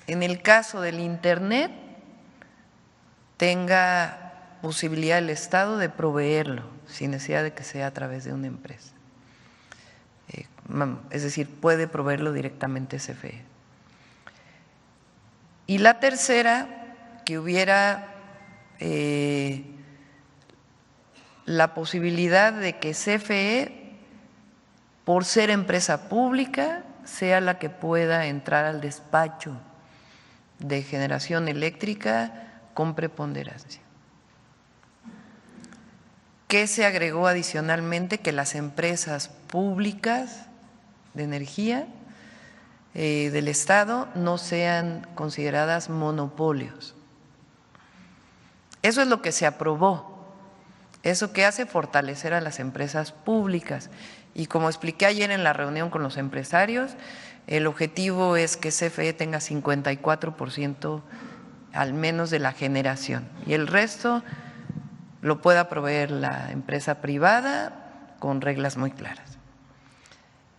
en el caso del Internet tenga posibilidad el Estado de proveerlo sin necesidad de que sea a través de una empresa. Es decir, puede proveerlo directamente CFE. Y la tercera, que hubiera la posibilidad de que CFE, por ser empresa pública, sea la que pueda entrar al despacho de generación eléctrica con preponderancia. ¿Qué se agregó adicionalmente? Que las empresas públicas de energía del Estado no sean consideradas monopolios. Eso es lo que se aprobó, eso que hace fortalecer a las empresas públicas. Y como expliqué ayer en la reunión con los empresarios, el objetivo es que CFE tenga 54% al menos de la generación y el resto lo pueda proveer la empresa privada con reglas muy claras.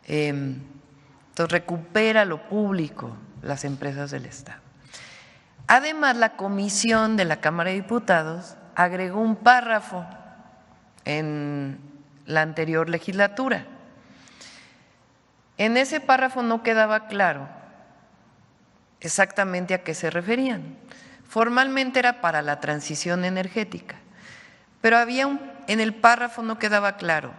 Entonces recupera lo público las empresas del Estado. Además, la comisión de la Cámara de Diputados agregó un párrafo en la anterior legislatura. En ese párrafo no quedaba claro exactamente a qué se referían. Formalmente era para la transición energética, pero en el párrafo no quedaba claro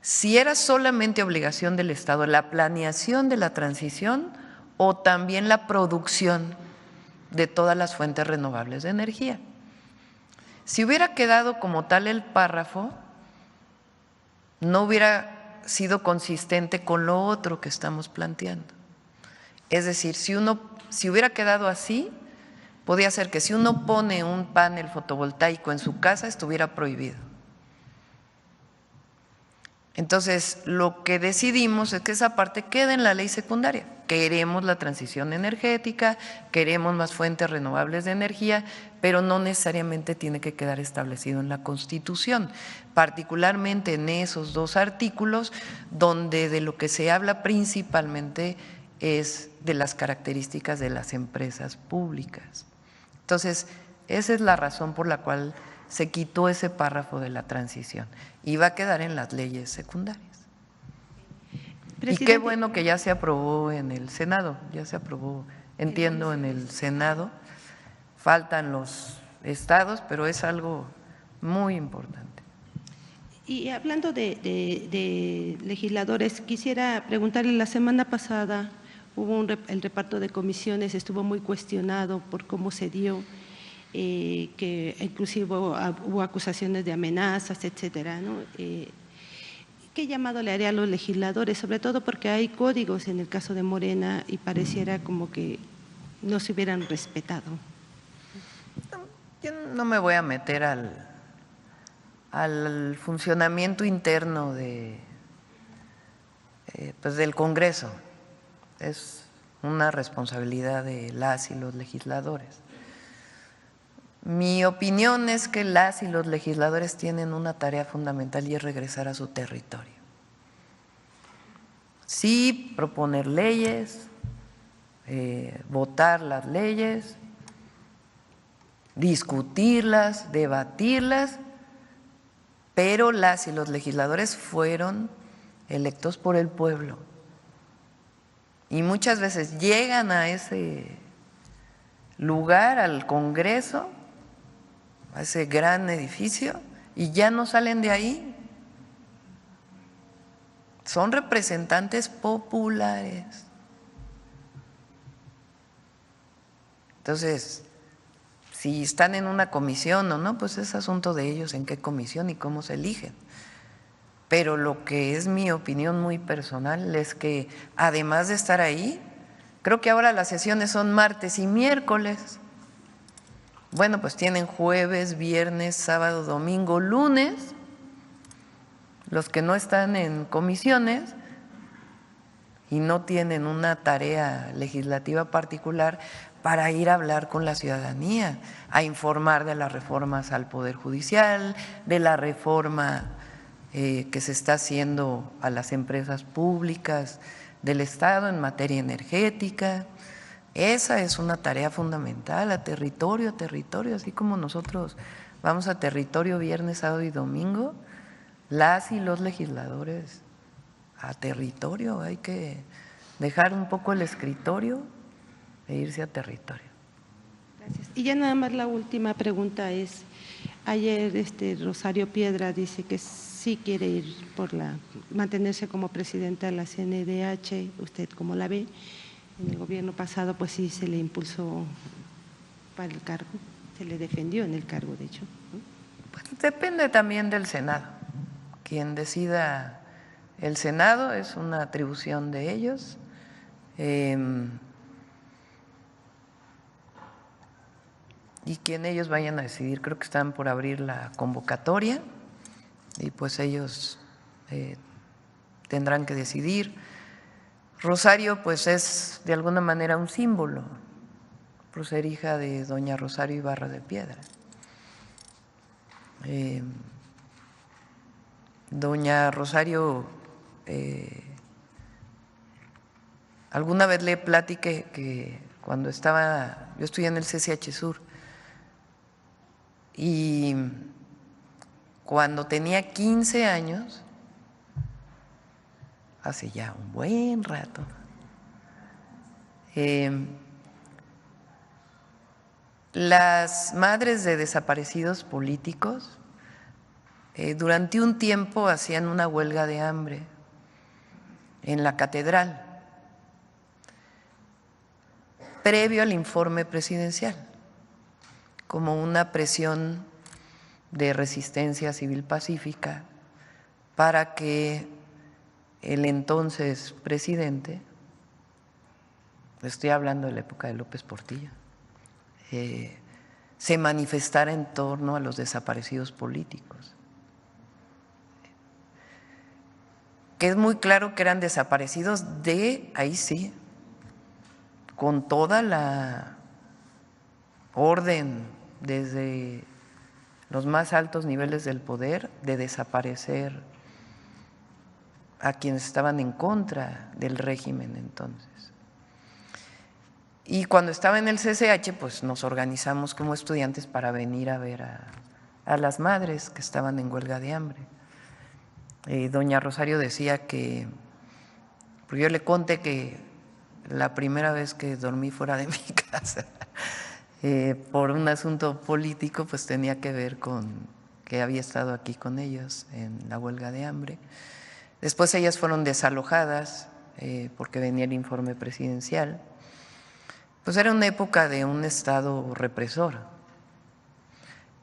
si era solamente obligación del Estado la planeación de la transición o también la producción de todas las fuentes renovables de energía. Si hubiera quedado como tal el párrafo, no hubiera sido consistente con lo otro que estamos planteando. Es decir, si hubiera quedado así, podía ser que si uno pone un panel fotovoltaico en su casa estuviera prohibido. Entonces, lo que decidimos es que esa parte quede en la ley secundaria. Queremos la transición energética, queremos más fuentes renovables de energía, pero no necesariamente tiene que quedar establecido en la Constitución, particularmente en esos dos artículos donde de lo que se habla principalmente es de las características de las empresas públicas. Entonces, esa es la razón por la cual se quitó ese párrafo de la transición y va a quedar en las leyes secundarias. Presidente, y qué bueno que ya se aprobó en el Senado, ya se aprobó, entiendo, en el Senado. Faltan los estados, pero es algo muy importante. Y hablando de legisladores, quisiera preguntarle, la semana pasada hubo el reparto de comisiones, estuvo muy cuestionado por cómo se dio, que inclusive hubo acusaciones de amenazas, etcétera, ¿no? ¿Qué llamado le haría a los legisladores? Sobre todo porque hay códigos en el caso de Morena y pareciera como que no se hubieran respetado. Yo no me voy a meter al funcionamiento interno pues del Congreso. Es una responsabilidad de las y los legisladores. Mi opinión es que las y los legisladores tienen una tarea fundamental y es regresar a su territorio. Sí, proponer leyes, votar las leyes, discutirlas, debatirlas, pero las y los legisladores fueron electos por el pueblo y muchas veces llegan a ese lugar, al Congreso, a ese gran edificio, y ya no salen de ahí. Son representantes populares. Entonces, si están en una comisión o no, pues es asunto de ellos en qué comisión y cómo se eligen. Pero lo que es mi opinión muy personal es que además de estar ahí, creo que ahora las sesiones son martes y miércoles. Bueno, pues tienen jueves, viernes, sábado, domingo, lunes, los que no están en comisiones y no tienen una tarea legislativa particular para ir a hablar con la ciudadanía, a informar de las reformas al Poder Judicial, de la reforma que se está haciendo a las empresas públicas del Estado en materia energética. Esa es una tarea fundamental, a territorio, así como nosotros vamos a territorio viernes, sábado y domingo, las y los legisladores a territorio, hay que dejar un poco el escritorio e irse a territorio. Gracias. Y ya nada más la última pregunta es, ayer Rosario Piedra dice que sí quiere ir mantenerse como presidenta de la CNDH, ¿usted cómo la ve? En el gobierno pasado pues sí se le impulsó para el cargo, se le defendió en el cargo de hecho. Pues depende también del Senado. Quien decida el Senado es una atribución de ellos. Y quien ellos vayan a decidir, creo que están por abrir la convocatoria y pues ellos tendrán que decidir. Rosario pues es de alguna manera un símbolo, por ser hija de doña Rosario Ibarra de Piedra. Doña Rosario, alguna vez le platiqué que cuando yo estudié en el CCH Sur y cuando tenía 15 años, hace ya un buen rato, las madres de desaparecidos políticos durante un tiempo hacían una huelga de hambre en la catedral, previo al informe presidencial, como una presión de resistencia civil pacífica para que el entonces presidente, estoy hablando de la época de López Portillo, se manifestara en torno a los desaparecidos políticos. Que es muy claro que eran desaparecidos ahí sí, con toda la orden desde los más altos niveles del poder de desaparecer a quienes estaban en contra del régimen entonces. Y cuando estaba en el CCH, pues nos organizamos como estudiantes para venir a ver a las madres que estaban en huelga de hambre. Doña Rosario decía que, porque yo le conté que la primera vez que dormí fuera de mi casa por un asunto político, pues tenía que ver con que había estado aquí con ellos en la huelga de hambre. Después ellas fueron desalojadas porque venía el informe presidencial. Pues era una época de un Estado represor.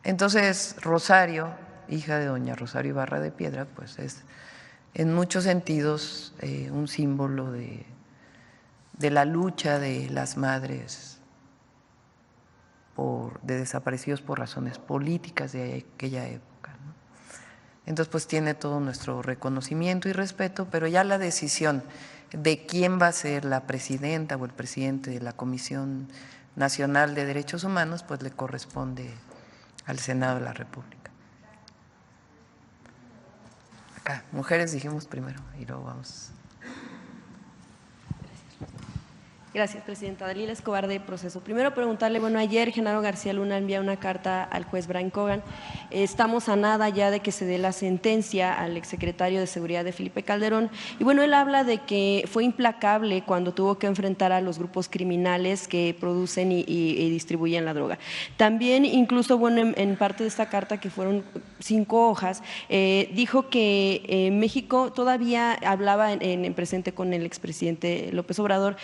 Entonces Rosario, hija de doña Rosario Ibarra de Piedra, pues es en muchos sentidos un símbolo de la lucha de las madres de desaparecidos por razones políticas de aquella época, ¿no? Entonces, pues tiene todo nuestro reconocimiento y respeto, pero ya la decisión de quién va a ser la presidenta o el presidente de la Comisión Nacional de Derechos Humanos, pues le corresponde al Senado de la República. Acá, mujeres dijimos primero y luego vamos. Gracias, presidenta. Dalila Escobar, de Proceso. Primero preguntarle, bueno, ayer Genaro García Luna envía una carta al juez Brian Cogan. Estamos a nada ya de que se dé la sentencia al exsecretario de Seguridad de Felipe Calderón. Y bueno, él habla de que fue implacable cuando tuvo que enfrentar a los grupos criminales que producen y distribuyen la droga. También, incluso, bueno, en parte de esta carta, que fueron 5 hojas, dijo que México todavía hablaba en presente con el expresidente López Obrador,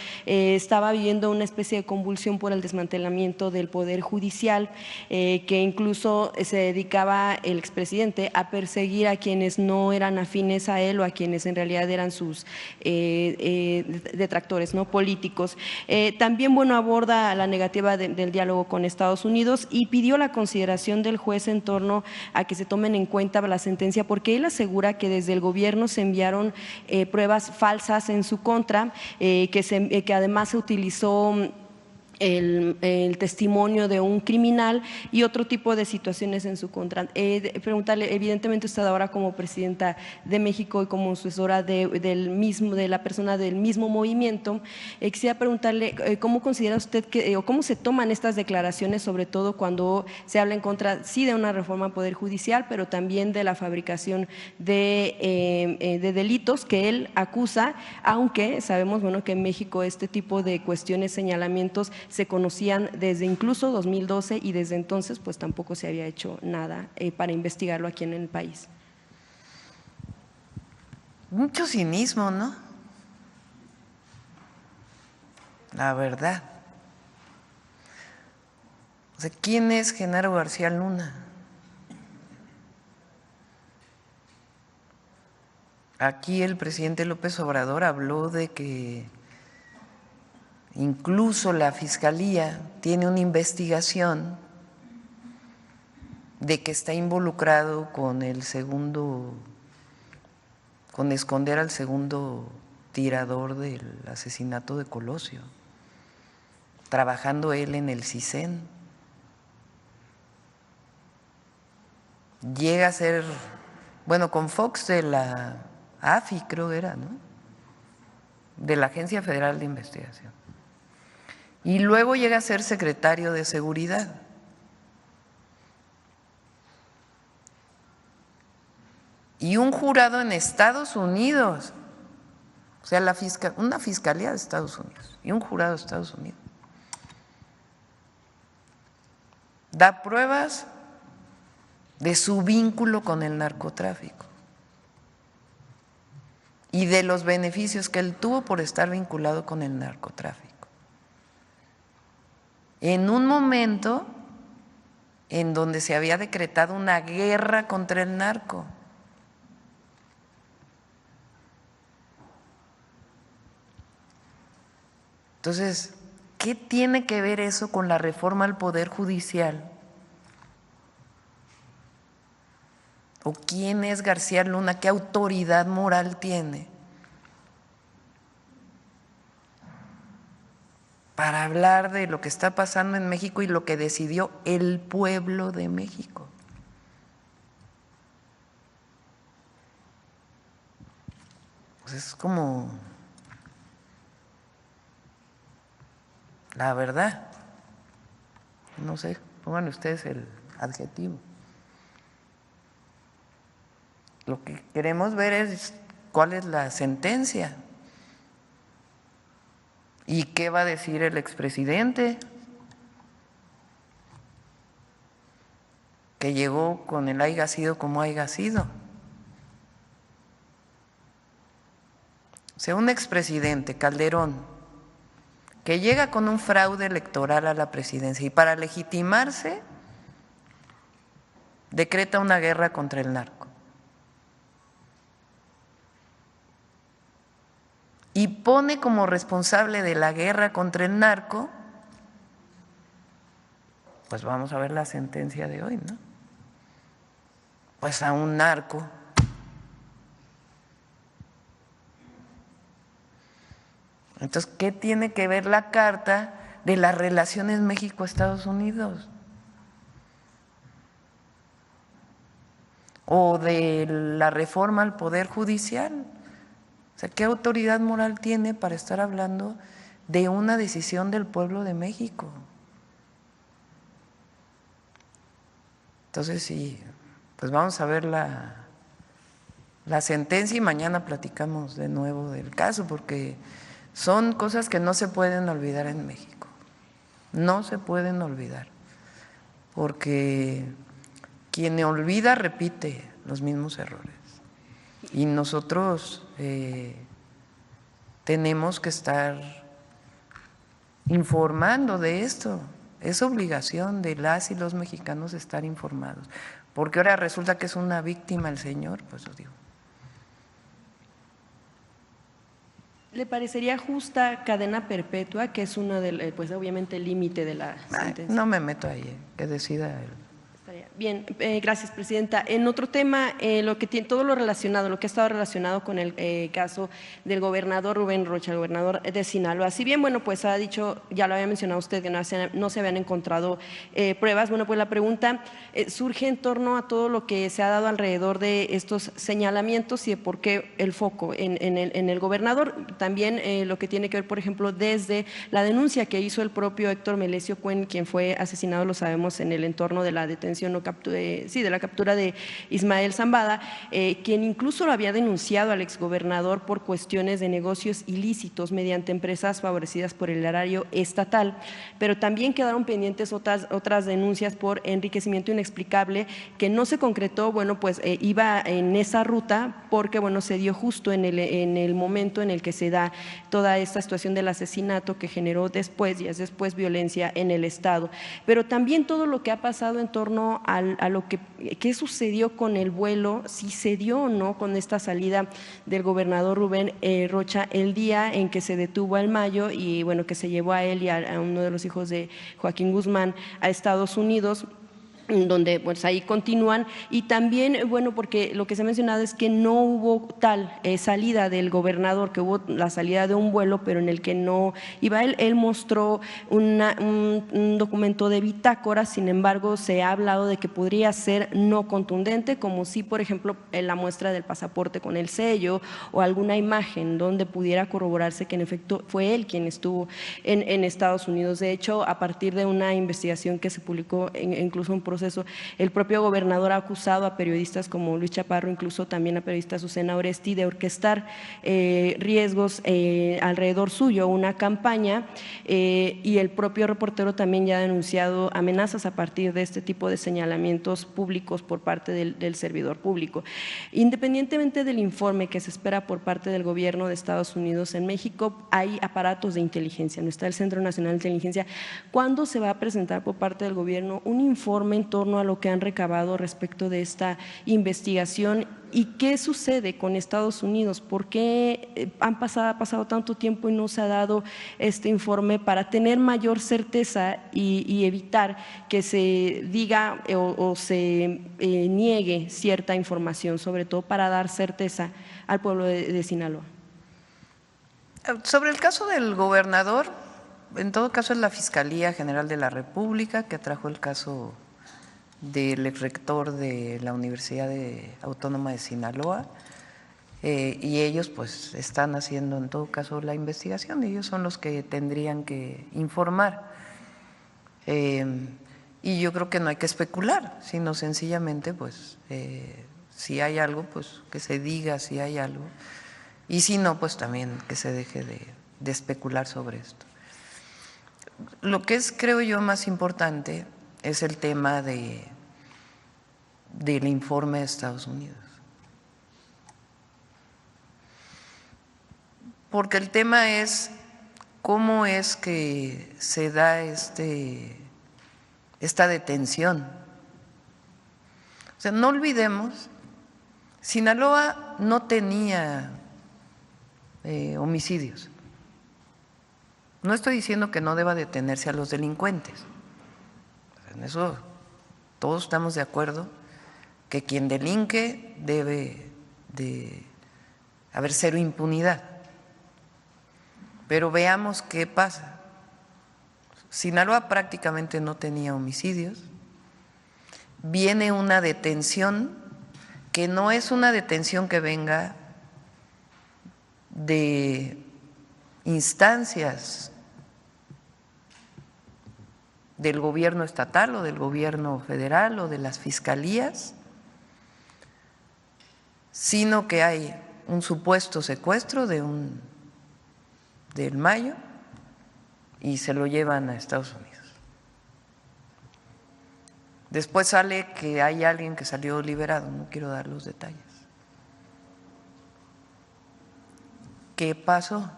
estaba viviendo una especie de convulsión por el desmantelamiento del Poder Judicial, que incluso se dedicaba el expresidente a perseguir a quienes no eran afines a él o a quienes en realidad eran sus detractores, ¿no?, políticos. También, bueno, aborda la negativa del diálogo con Estados Unidos y pidió la consideración del juez en torno a que se tomen en cuenta la sentencia, porque él asegura que desde el gobierno se enviaron pruebas falsas en su contra, que además se utilizó el testimonio de un criminal y otro tipo de situaciones en su contra. Preguntarle, evidentemente usted ahora como presidenta de México y como sucesora de la persona del mismo movimiento, quisiera preguntarle cómo considera usted o cómo se toman estas declaraciones, sobre todo cuando se habla en contra, sí, de una reforma al Poder Judicial, pero también de la fabricación de delitos que él acusa, aunque sabemos, bueno, que en México este tipo de cuestiones, señalamientos, se conocían desde incluso 2012 y desde entonces pues tampoco se había hecho nada para investigarlo aquí en el país. Mucho cinismo, ¿no? La verdad. O sea, ¿quién es Genaro García Luna? Aquí el presidente López Obrador habló de que incluso la Fiscalía tiene una investigación de que está involucrado con con esconder al segundo tirador del asesinato de Colosio, trabajando él en el CISEN. Llega a ser, bueno, con Fox de la AFI, creo que era, ¿no?, de la Agencia Federal de Investigación. Y luego llega a ser secretario de Seguridad. Y un jurado en Estados Unidos, o sea, una fiscalía de Estados Unidos y un jurado de Estados Unidos, da pruebas de su vínculo con el narcotráfico y de los beneficios que él tuvo por estar vinculado con el narcotráfico. En un momento en donde se había decretado una guerra contra el narco. Entonces, ¿qué tiene que ver eso con la reforma al Poder Judicial? ¿O quién es García Luna? ¿Qué autoridad moral tiene para hablar de lo que está pasando en México y lo que decidió el pueblo de México? Pues es como, la verdad, no sé, pongan ustedes el adjetivo. Lo que queremos ver es cuál es la sentencia. ¿Y qué va a decir el expresidente? Que llegó con el haiga sido como haiga sido. O sea, un expresidente, Calderón, que llega con un fraude electoral a la presidencia y para legitimarse decreta una guerra contra el narco. Y pone como responsable de la guerra contra el narco, pues vamos a ver la sentencia de hoy, ¿no? pues a un narco. Entonces, ¿qué tiene que ver la Carta de las relaciones México-Estados Unidos? O de la reforma al Poder Judicial. O sea, ¿qué autoridad moral tiene para estar hablando de una decisión del pueblo de México? Entonces, sí, pues vamos a ver la sentencia y mañana platicamos de nuevo del caso, porque son cosas que no se pueden olvidar en México. No se pueden olvidar, porque quien olvida repite los mismos errores. Y nosotros tenemos que estar informando de esto. Es obligación de las y los mexicanos estar informados. Porque ahora resulta que es una víctima el señor, pues os digo. ¿Le parecería justa cadena perpetua, que es uno de, pues obviamente el límite de la sentencia? No me meto ahí, que decida él. Bien, gracias, presidenta. En otro tema, lo que tiene todo lo relacionado, lo que ha estado relacionado con el caso del gobernador Rubén Rocha, el gobernador de Sinaloa. Si bien, bueno, pues ha dicho, ya lo había mencionado usted, que no se habían encontrado pruebas. Bueno, pues la pregunta surge en torno a todo lo que se ha dado alrededor de estos señalamientos y de por qué el foco en el gobernador. También lo que tiene que ver, por ejemplo, desde la denuncia que hizo el propio Héctor Melesio Cuen, quien fue asesinado, lo sabemos, en el entorno de la detención de la captura de Ismael Zambada, quien incluso lo había denunciado al exgobernador por cuestiones de negocios ilícitos mediante empresas favorecidas por el erario estatal, pero también quedaron pendientes otras denuncias por enriquecimiento inexplicable que no se concretó. Bueno, pues iba en esa ruta porque, bueno, se dio justo en el momento en el que se da toda esta situación del asesinato que generó días después violencia en el Estado, pero también todo lo que ha pasado en torno a lo que sucedió con el vuelo, si se dio o no con esta salida del gobernador Rubén Rocha el día en que se detuvo al Mayo y, bueno, que se llevó a él y a uno de los hijos de Joaquín Guzmán a Estados Unidos, donde pues ahí continúan. Y también, bueno, porque lo que se ha mencionado es que no hubo tal salida del gobernador, que hubo la salida de un vuelo, pero en el que no iba él. Él mostró un documento de bitácora, sin embargo, se ha hablado de que podría ser no contundente, como si, por ejemplo, en la muestra del pasaporte con el sello o alguna imagen donde pudiera corroborarse que en efecto fue él quien estuvo en Estados Unidos. De hecho, a partir de una investigación que se publicó, incluso un proceso, el propio gobernador ha acusado a periodistas como Luis Chaparro, incluso también a periodista Susana Oresti, de orquestar riesgos alrededor suyo, una campaña, y el propio reportero también ya ha denunciado amenazas a partir de este tipo de señalamientos públicos por parte del servidor público. Independientemente del informe que se espera por parte del gobierno de Estados Unidos, en México hay aparatos de inteligencia, no está el Centro Nacional de Inteligencia. ¿Cuándo se va a presentar por parte del gobierno un informe en torno a lo que han recabado respecto de esta investigación y qué sucede con Estados Unidos? ¿Por qué ha pasado tanto tiempo y no se ha dado este informe para tener mayor certeza y evitar que se diga o se niegue cierta información, sobre todo para dar certeza al pueblo de Sinaloa? Sobre el caso del gobernador, en todo caso es la Fiscalía General de la República que trajo el caso del exrector de la Universidad Autónoma de Sinaloa, y ellos pues están haciendo en todo caso la investigación, ellos son los que tendrían que informar, y yo creo que no hay que especular, sino sencillamente pues si hay algo pues que se diga si hay algo, y si no pues también que se deje de especular sobre esto. Lo que es, creo yo, más importante es el tema del informe de Estados Unidos. Porque el tema es cómo es que se da esta detención. O sea, no olvidemos, Sinaloa no tenía homicidios. No estoy diciendo que no deba detenerse a los delincuentes. En eso todos estamos de acuerdo que quien delinque debe de haber cero impunidad. Pero veamos qué pasa. Sinaloa prácticamente no tenía homicidios. Viene una detención que no es una detención que venga de instancias del gobierno estatal o del gobierno federal o de las fiscalías, sino que hay un supuesto secuestro del Mayo y se lo llevan a Estados Unidos. Después sale que hay alguien que salió liberado, no quiero dar los detalles. ¿Qué pasó?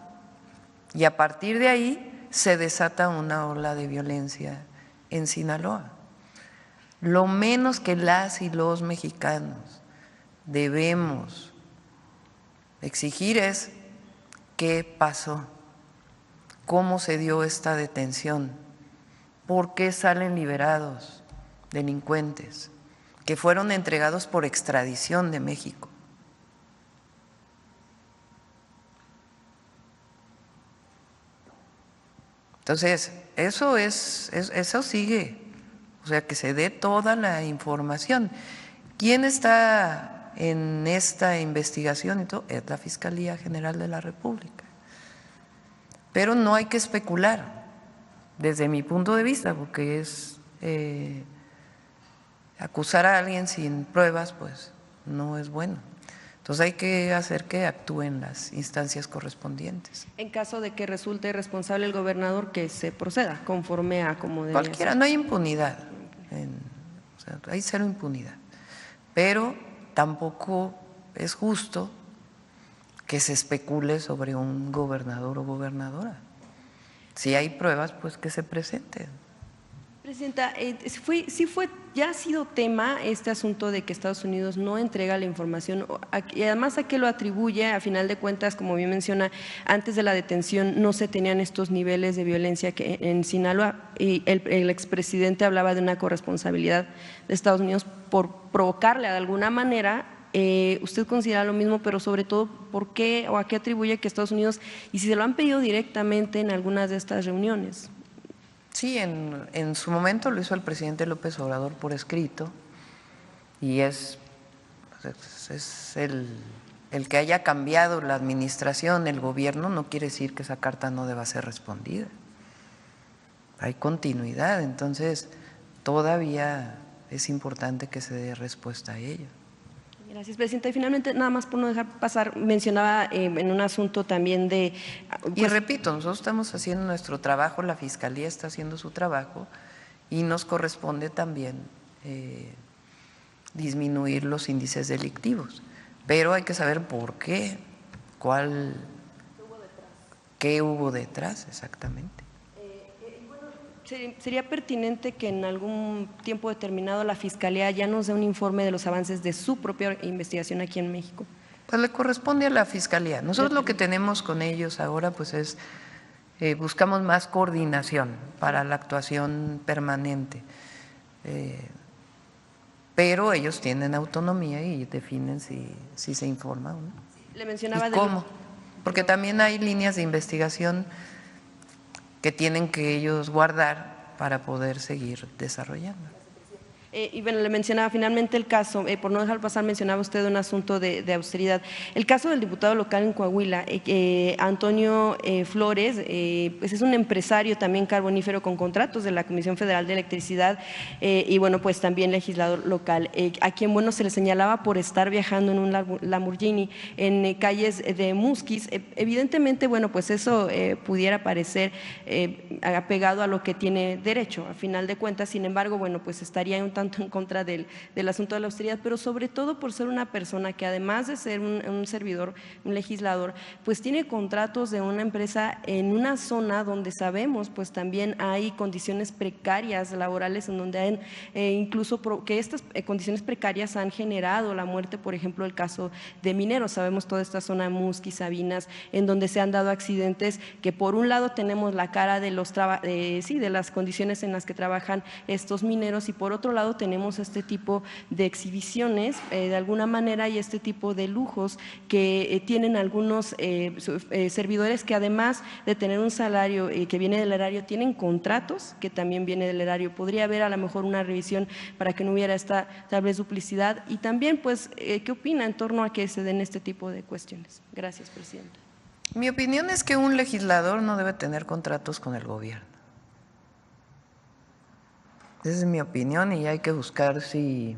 Y a partir de ahí se desata una ola de violencia en Sinaloa. Lo menos que las y los mexicanos debemos exigir es qué pasó, cómo se dio esta detención, por qué salen liberados delincuentes que fueron entregados por extradición de México. Entonces, eso sigue, o sea, que se dé toda la información. ¿Quién está en esta investigación y todo? Es la Fiscalía General de la República. Pero no hay que especular, desde mi punto de vista, porque es acusar a alguien sin pruebas, pues no es bueno. Entonces hay que hacer que actúen las instancias correspondientes. En caso de que resulte responsable el gobernador, que se proceda conforme a como debe cualquiera, ser. No hay impunidad, o sea, hay cero impunidad, pero tampoco es justo que se especule sobre un gobernador o gobernadora. Si hay pruebas, pues que se presenten. Presidenta, ya ha sido tema este asunto de que Estados Unidos no entrega la información y además a qué lo atribuye. A final de cuentas, como bien menciona, antes de la detención no se tenían estos niveles de violencia que en Sinaloa, y el expresidente hablaba de una corresponsabilidad de Estados Unidos por provocarle de alguna manera. ¿Usted considera lo mismo, pero sobre todo por qué o a qué atribuye que Estados Unidos, y si se lo han pedido directamente en algunas de estas reuniones? Sí, en su momento lo hizo el presidente López Obrador por escrito, y es el que haya cambiado la administración, el gobierno, no quiere decir que esa carta no deba ser respondida. Hay continuidad, entonces todavía es importante que se dé respuesta a ello. Gracias, Presidenta. Y finalmente, nada más por no dejar pasar, mencionaba en un asunto también de… y repito, nosotros estamos haciendo nuestro trabajo, la Fiscalía está haciendo su trabajo y nos corresponde también disminuir los índices delictivos, pero hay que saber por qué, qué hubo detrás exactamente. Sería pertinente que en algún tiempo determinado la Fiscalía ya nos dé un informe de los avances de su propia investigación aquí en México. Pues le corresponde a la Fiscalía. Nosotros lo que tenemos con ellos ahora pues es, buscamos más coordinación para la actuación permanente, pero ellos tienen autonomía y definen si se informa o no. Le mencionaba ¿Y cómo? Porque también hay líneas de investigación que tienen que ellos guardar para poder seguir desarrollando. Y bueno, le mencionaba finalmente el caso, por no dejar pasar, mencionaba usted un asunto de austeridad. El caso del diputado local en Coahuila, Antonio Flores, pues es un empresario también carbonífero con contratos de la Comisión Federal de Electricidad y bueno, pues también legislador local, a quien bueno se le señalaba por estar viajando en un Lamborghini en calles de Musquis. Evidentemente, bueno, pues eso pudiera parecer apegado a lo que tiene derecho, a final de cuentas. Sin embargo, bueno, pues estaría un tanto en contra del asunto de la austeridad, pero sobre todo por ser una persona que además de ser un servidor, un legislador, pues tiene contratos de una empresa en una zona donde sabemos pues también hay condiciones precarias laborales, en donde hay incluso que estas condiciones precarias han generado la muerte, por ejemplo, el caso de mineros. Sabemos toda esta zona de Musquis, Sabinas, en donde se han dado accidentes que por un lado tenemos la cara de las condiciones en las que trabajan estos mineros y por otro lado lado tenemos este tipo de exhibiciones de alguna manera y este tipo de lujos que tienen algunos servidores que además de tener un salario que viene del erario, tienen contratos que también viene del erario. Podría haber a lo mejor una revisión para que no hubiera esta tal vez duplicidad y también pues ¿qué opina en torno a que se den este tipo de cuestiones? Gracias, presidenta. Mi opinión es que un legislador no debe tener contratos con el gobierno. Esa es mi opinión y hay que buscar si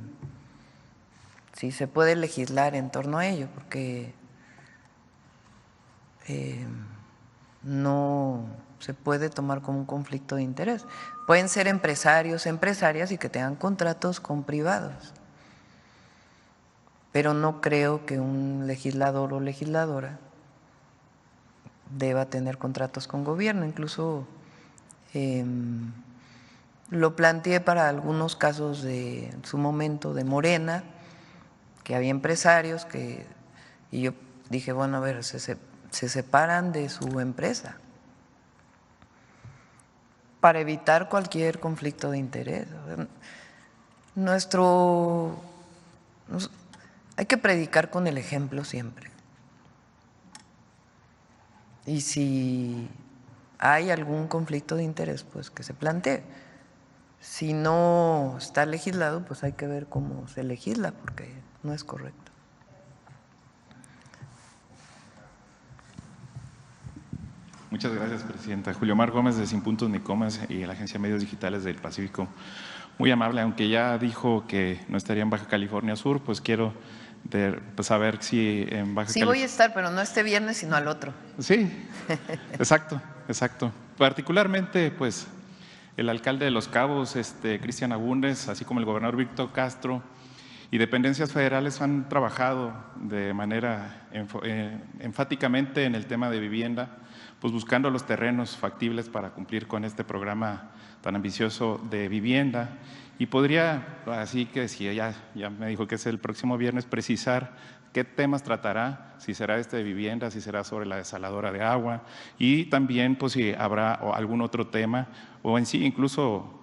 se puede legislar en torno a ello, porque no se puede tomar como un conflicto de interés. Pueden ser empresarios, empresarias y que tengan contratos con privados, pero no creo que un legislador o legisladora deba tener contratos con gobierno. Incluso lo planteé para algunos casos en su momento de Morena, que había empresarios y yo dije, bueno, a ver, se separan de su empresa para evitar cualquier conflicto de interés. Hay que predicar con el ejemplo siempre. Y si hay algún conflicto de interés, pues que se plantee. Si no está legislado, pues hay que ver cómo se legisla, porque no es correcto. Muchas gracias, presidenta. Julio Mar Gómez, de Sin Puntos ni Comas y la Agencia de Medios Digitales del Pacífico. Muy amable, aunque ya dijo que no estaría en Baja California Sur, pues quiero saber si en Baja California… Sí voy a estar, pero no este viernes, sino al otro. Sí, exacto. Particularmente, pues, el alcalde de Los Cabos, Cristian Agúndez, así como el gobernador Víctor Castro y dependencias federales han trabajado de manera enfáticamente en el tema de vivienda, pues buscando los terrenos factibles para cumplir con este programa tan ambicioso de vivienda. Y podría, así que si ya me dijo que es el próximo viernes, precisar qué temas tratará, si será de vivienda, si será sobre la desaladora de agua y también pues si habrá algún otro tema o en sí incluso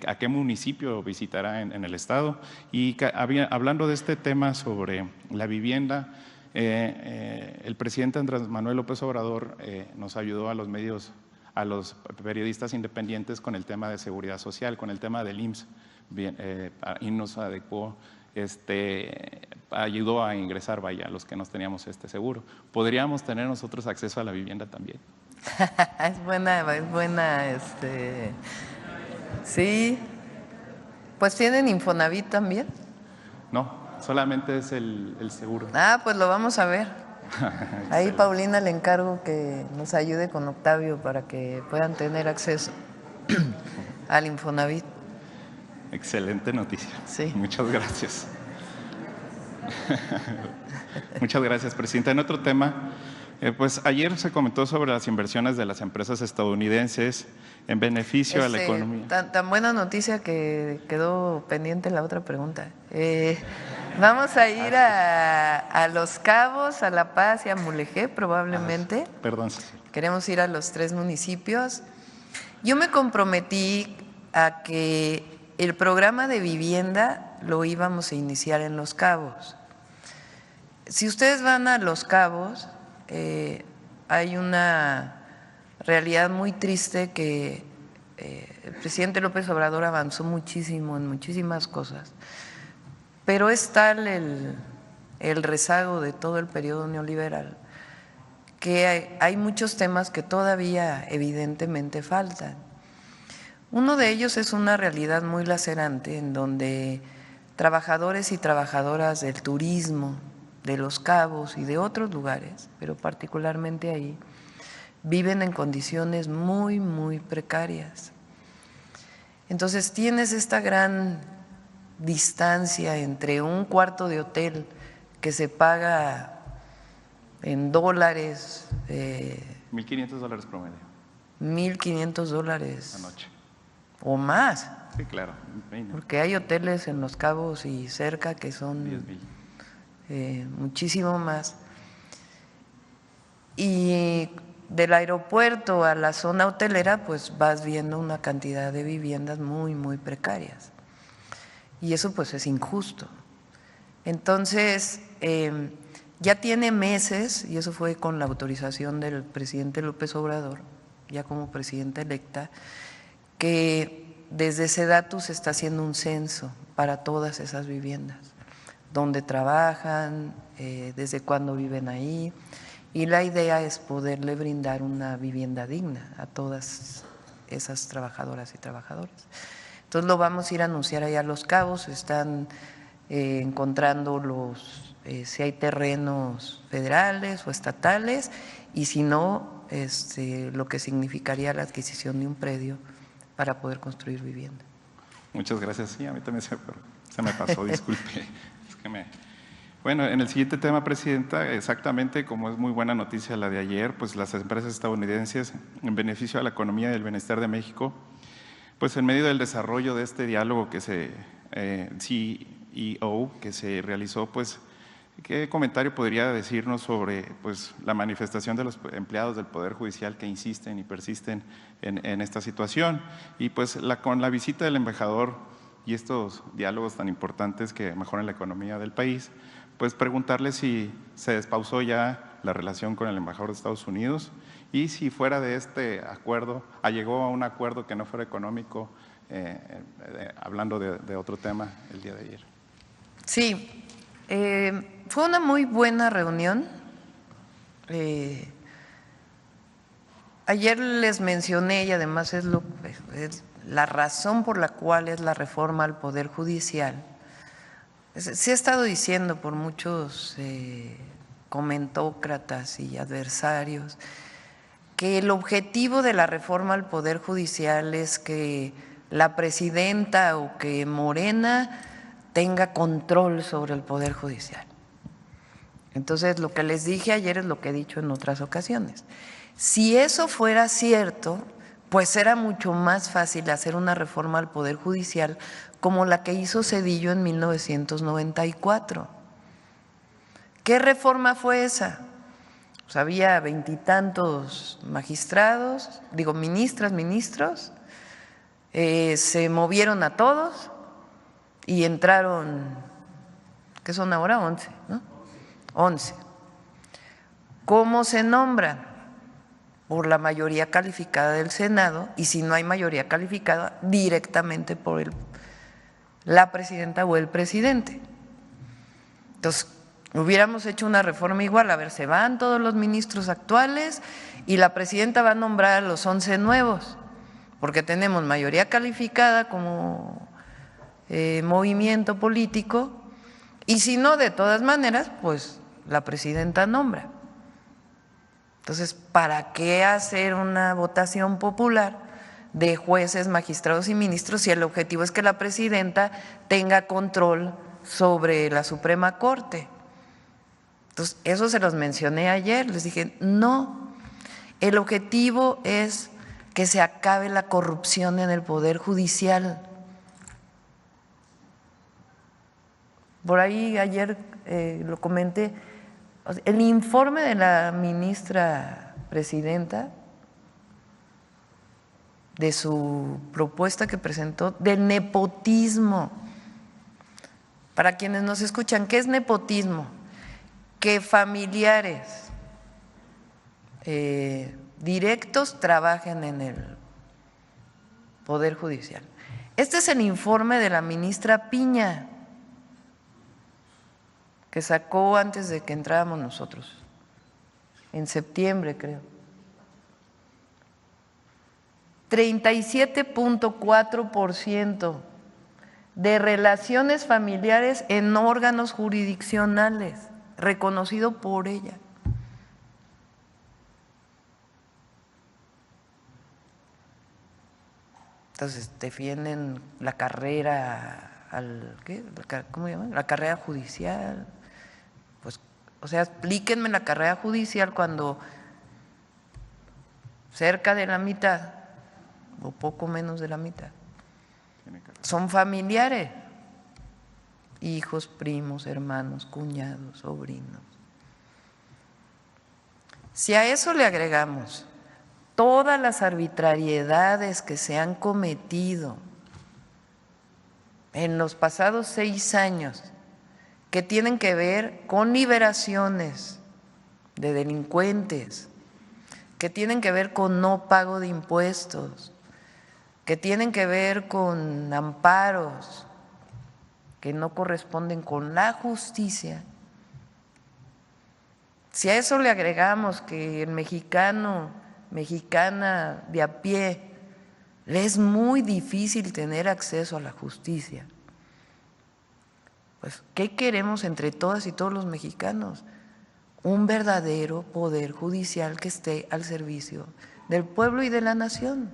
a qué municipio visitará en el estado. Y hablando de este tema sobre la vivienda, el presidente Andrés Manuel López Obrador nos ayudó a los medios, a los periodistas independientes con el tema de seguridad social, con el tema del IMSS, y nos adecuó, ayudó a ingresar, a los que no teníamos este seguro. ¿Podríamos tener nosotros acceso a la vivienda también? Es buena, sí. Pues tienen Infonavit también. No, solamente es el seguro. Pues lo vamos a ver. Ahí Paulina le encargo que nos ayude con Octavio para que puedan tener acceso al Infonavit. Excelente noticia. Sí. Muchas gracias. Muchas gracias, presidenta. En otro tema, pues ayer se comentó sobre las inversiones de las empresas estadounidenses en beneficio a la economía. Tan buena noticia que quedó pendiente la otra pregunta. Vamos a ir a Los Cabos, a La Paz y a Mulegé probablemente. Perdón. Queremos ir a los 3 municipios. Yo me comprometí a que el programa de vivienda lo íbamos a iniciar en Los Cabos. Si ustedes van a Los Cabos, hay una realidad muy triste que el presidente López Obrador avanzó muchísimo en muchísimas cosas, pero es tal el rezago de todo el periodo neoliberal que hay muchos temas que todavía evidentemente faltan. Uno de ellos es una realidad muy lacerante en donde trabajadores y trabajadoras del turismo, de Los Cabos y de otros lugares, pero particularmente ahí, viven en condiciones muy, muy precarias. Entonces tienes esta gran distancia entre un cuarto de hotel que se paga en dólares. $1,500 promedio. $1,500 la noche. O más. Sí, claro. Porque hay hoteles en Los Cabos y cerca que son 10,000. Muchísimo más. Y del aeropuerto a la zona hotelera, pues vas viendo una cantidad de viviendas muy, muy precarias. y eso pues es injusto. Entonces, ya tiene meses, y eso fue con la autorización del presidente López Obrador, ya como presidenta electa, que desde SEDATU se está haciendo un censo para todas esas viviendas, dónde trabajan, desde cuándo viven ahí, y la idea es poderle brindar una vivienda digna a todas esas trabajadoras y trabajadores. Entonces lo vamos a ir a anunciar allá a Los Cabos, están encontrando si hay terrenos federales o estatales, y si no, lo que significaría la adquisición de un predio para poder construir vivienda. Muchas gracias. Sí, a mí también se me pasó, disculpe. Bueno, en el siguiente tema, Presidenta, exactamente como es muy buena noticia la de ayer, pues las empresas estadounidenses, en beneficio a la economía y el bienestar de México, pues en medio del desarrollo de este diálogo que CEO que se realizó, pues, ¿qué comentario podría decirnos sobre pues, la manifestación de los empleados del Poder Judicial que insisten y persisten en esta situación? Y pues con la visita del embajador y estos diálogos tan importantes que mejoran la economía del país, pues preguntarle si se despausó ya la relación con el embajador de Estados Unidos y si fuera de este acuerdo, llegó a un acuerdo que no fuera económico, hablando de otro tema el día de ayer. Sí, fue una muy buena reunión. Ayer les mencioné, y además es la razón por la cual es la reforma al Poder Judicial. Se ha estado diciendo por muchos comentócratas y adversarios que el objetivo de la reforma al Poder Judicial es que la presidenta o que Morena tenga control sobre el Poder Judicial. Entonces, lo que les dije ayer es lo que he dicho en otras ocasiones. Si eso fuera cierto, pues era mucho más fácil hacer una reforma al Poder Judicial como la que hizo Zedillo en 1994. ¿Qué reforma fue esa? Pues había 20 y tantos magistrados, ministros, se movieron a todos y entraron, ¿qué son ahora? 11, ¿no? 11. ¿Cómo se nombran? Por la mayoría calificada del Senado, y si no hay mayoría calificada, directamente por la presidenta o el presidente. Entonces, hubiéramos hecho una reforma igual, a ver, se van todos los ministros actuales y la presidenta va a nombrar a los 11 nuevos, porque tenemos mayoría calificada como movimiento político, y si no, de todas maneras, pues la presidenta nombra. Entonces, ¿para qué hacer una votación popular de jueces, magistrados y ministros si el objetivo es que la presidenta tenga control sobre la Suprema Corte? Entonces, eso se los mencioné ayer, les dije, no, el objetivo es que se acabe la corrupción en el Poder Judicial. Por ahí ayer lo comenté, el informe de la ministra presidenta, de su propuesta que presentó, del nepotismo. Para quienes nos escuchan, ¿qué es nepotismo? Que familiares directos trabajen en el Poder Judicial. Este es el informe de la ministra Piña, que sacó antes de que entráramos nosotros, en septiembre creo. 37.4% de relaciones familiares en órganos jurisdiccionales, reconocido por ella. Entonces defienden la carrera ¿cómo llaman? La carrera judicial. Pues, o sea, explíquenme la carrera judicial cuando cerca de la mitad o poco menos de la mitad son familiares, hijos, primos, hermanos, cuñados, sobrinos. Si a eso le agregamos todas las arbitrariedades que se han cometido en los pasados 6 años que tienen que ver con liberaciones de delincuentes, que tienen que ver con no pago de impuestos, que tienen que ver con amparos que no corresponden con la justicia. Si a eso le agregamos que el mexicano, mexicana de a pie, le es muy difícil tener acceso a la justicia, pues ¿qué queremos entre todas y todos los mexicanos? Un verdadero poder judicial que esté al servicio del pueblo y de la nación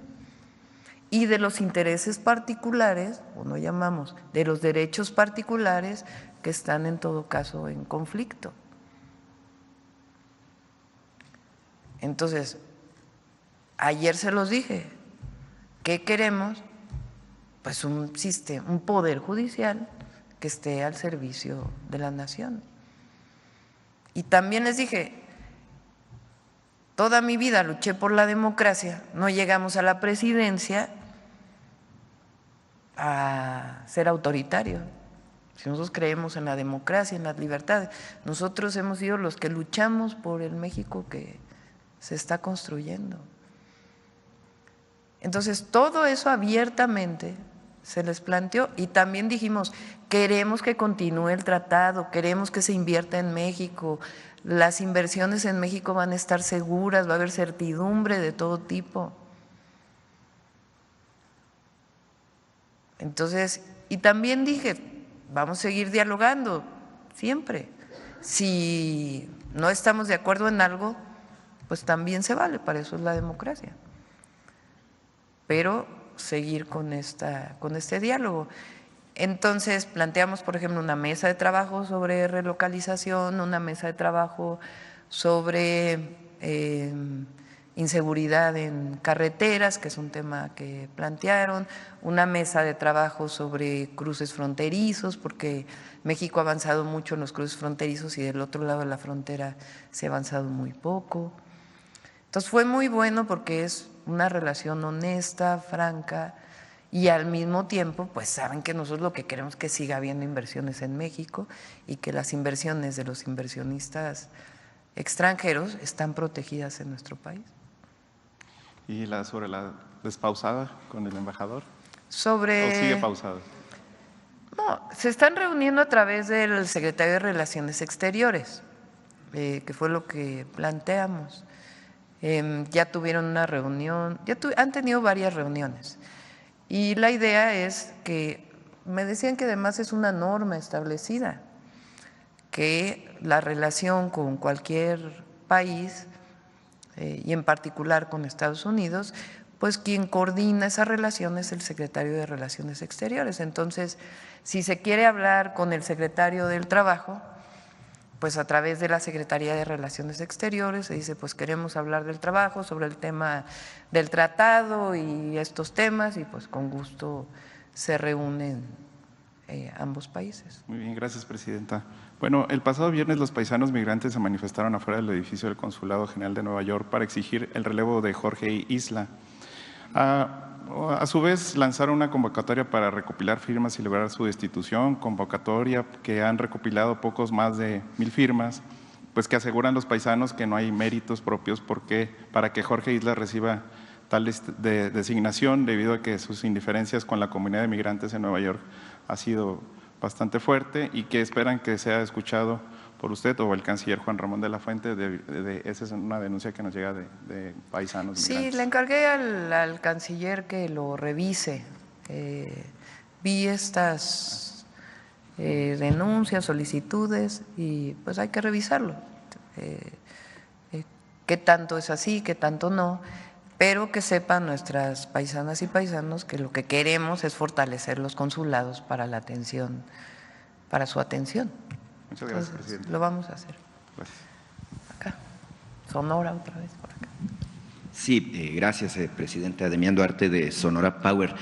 y de los intereses particulares, o no llamamos, de los derechos particulares que están en todo caso en conflicto. Entonces, ayer se los dije, ¿qué queremos? Pues un sistema, un poder judicial que esté al servicio de la nación. Y también les dije, toda mi vida luché por la democracia, no llegamos a la presidencia a ser autoritario. Si nosotros creemos en la democracia, en las libertades, nosotros hemos sido los que luchamos por el México que se está construyendo. Entonces, todo eso abiertamente se les planteó y también dijimos, queremos que continúe el tratado, queremos que se invierta en México, las inversiones en México van a estar seguras, va a haber certidumbre de todo tipo. Entonces, y también dije, vamos a seguir dialogando siempre. Si no estamos de acuerdo en algo, pues también se vale, para eso es la democracia. Pero seguir con este diálogo. Entonces planteamos, por ejemplo, una mesa de trabajo sobre relocalización, una mesa de trabajo sobre inseguridad en carreteras, que es un tema que plantearon, una mesa de trabajo sobre cruces fronterizos, porque México ha avanzado mucho en los cruces fronterizos y del otro lado de la frontera se ha avanzado muy poco. Entonces fue muy bueno porque es una relación honesta, franca, y al mismo tiempo, pues saben que nosotros lo que queremos es que siga habiendo inversiones en México y que las inversiones de los inversionistas extranjeros están protegidas en nuestro país. ¿Y sobre la despausada con el embajador? ¿O sigue pausada? No, se están reuniendo a través del secretario de Relaciones Exteriores, que fue lo que planteamos. Ya tuvieron una reunión, han tenido varias reuniones. Y la idea es que, me decían que además es una norma establecida, que la relación con cualquier país, y en particular con Estados Unidos, pues quien coordina esa relación es el secretario de Relaciones Exteriores. Entonces, si se quiere hablar con el secretario del Trabajo, pues a través de la Secretaría de Relaciones Exteriores se dice, pues queremos hablar del trabajo, sobre el tema del tratado y estos temas, y pues con gusto se reúnen ambos países. Muy bien, gracias, Presidenta. Bueno, el pasado viernes los paisanos migrantes se manifestaron afuera del edificio del Consulado General de Nueva York para exigir el relevo de Jorge Isla. A su vez, lanzaron una convocatoria para recopilar firmas y lograr su destitución, convocatoria que han recopilado pocos más de 1000 firmas, pues que aseguran los paisanos que no hay méritos propios para que Jorge Isla reciba tal designación, debido a que sus indiferencias con la comunidad de migrantes en Nueva York ha sido bastante fuerte y que esperan que sea escuchado por usted o el canciller Juan Ramón de la Fuente. Esa es una denuncia que nos llega de paisanos. Sí, migrantes. le encargué al canciller que lo revise. Vi estas denuncias, solicitudes, y pues hay que revisarlo. Qué tanto es así, qué tanto no, pero que sepan nuestras paisanas y paisanos que lo que queremos es fortalecer los consulados para la atención, para su atención. Muchas gracias, Entonces, Presidente. lo vamos a hacer. Gracias. Acá, Sonora otra vez por acá. Sí, gracias, Presidenta. Demián Duarte, de Sonora Power.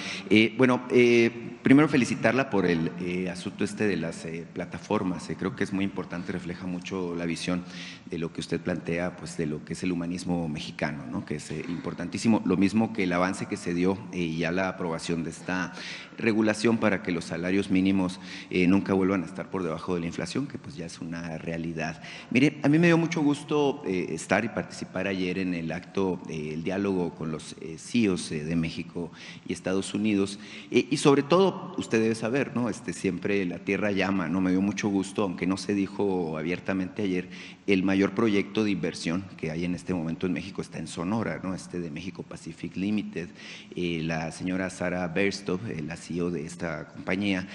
Primero felicitarla por el asunto de las plataformas. Creo que es muy importante, refleja mucho la visión de lo que usted plantea, pues de lo que es el humanismo mexicano, ¿no? Que es importantísimo. Lo mismo que el avance que se dio y ya la aprobación de esta regulación para que los salarios mínimos nunca vuelvan a estar por debajo de la inflación, que pues ya es una realidad. Mire, a mí me dio mucho gusto estar y participar ayer en el acto, el diálogo con los CEOs de México y Estados Unidos, y sobre todo, usted debe saber, ¿no? Siempre la tierra llama, ¿no? Me dio mucho gusto, aunque no se dijo abiertamente ayer, el mayor proyecto de inversión que hay en este momento en México está en Sonora, ¿no? De México Pacific Limited. La señora Sara Berstov, la CEO de esta compañía,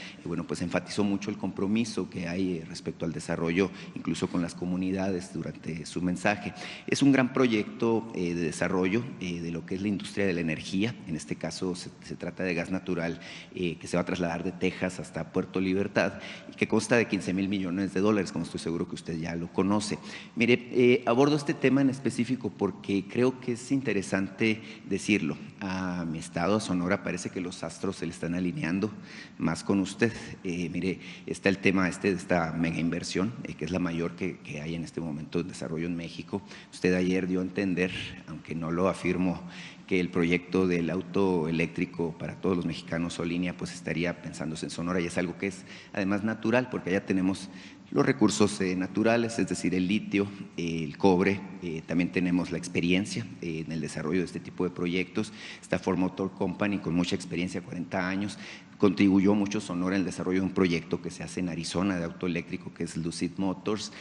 pues enfatizó mucho el compromiso que hay respecto al desarrollo, incluso con las comunidades, durante su mensaje. Es un gran proyecto de desarrollo de lo que es la industria de la energía. En este caso se trata de gas natural que se va a trasladar de Texas hasta Puerto Libertad y que consta de 15,000 millones de dólares, como estoy seguro que usted ya lo conoce. Mire, abordo este tema en específico porque creo que es interesante decirlo. A mi estado, a Sonora, parece que los astros se le están alineando más con usted. Mire, está el tema de esta mega inversión, que es la mayor que hay en este momento de desarrollo en México. Usted ayer dio a entender, aunque no lo afirmo, que el proyecto del auto eléctrico para todos los mexicanos o línea pues estaría pensándose en Sonora, y es algo que es además natural porque allá tenemos los recursos naturales, es decir, el litio, el cobre, también tenemos la experiencia en el desarrollo de este tipo de proyectos. Esta Ford Motor Company, con mucha experiencia, 40 años, contribuyó mucho Sonora en el desarrollo de un proyecto que se hace en Arizona de auto eléctrico, que es Lucid Motors.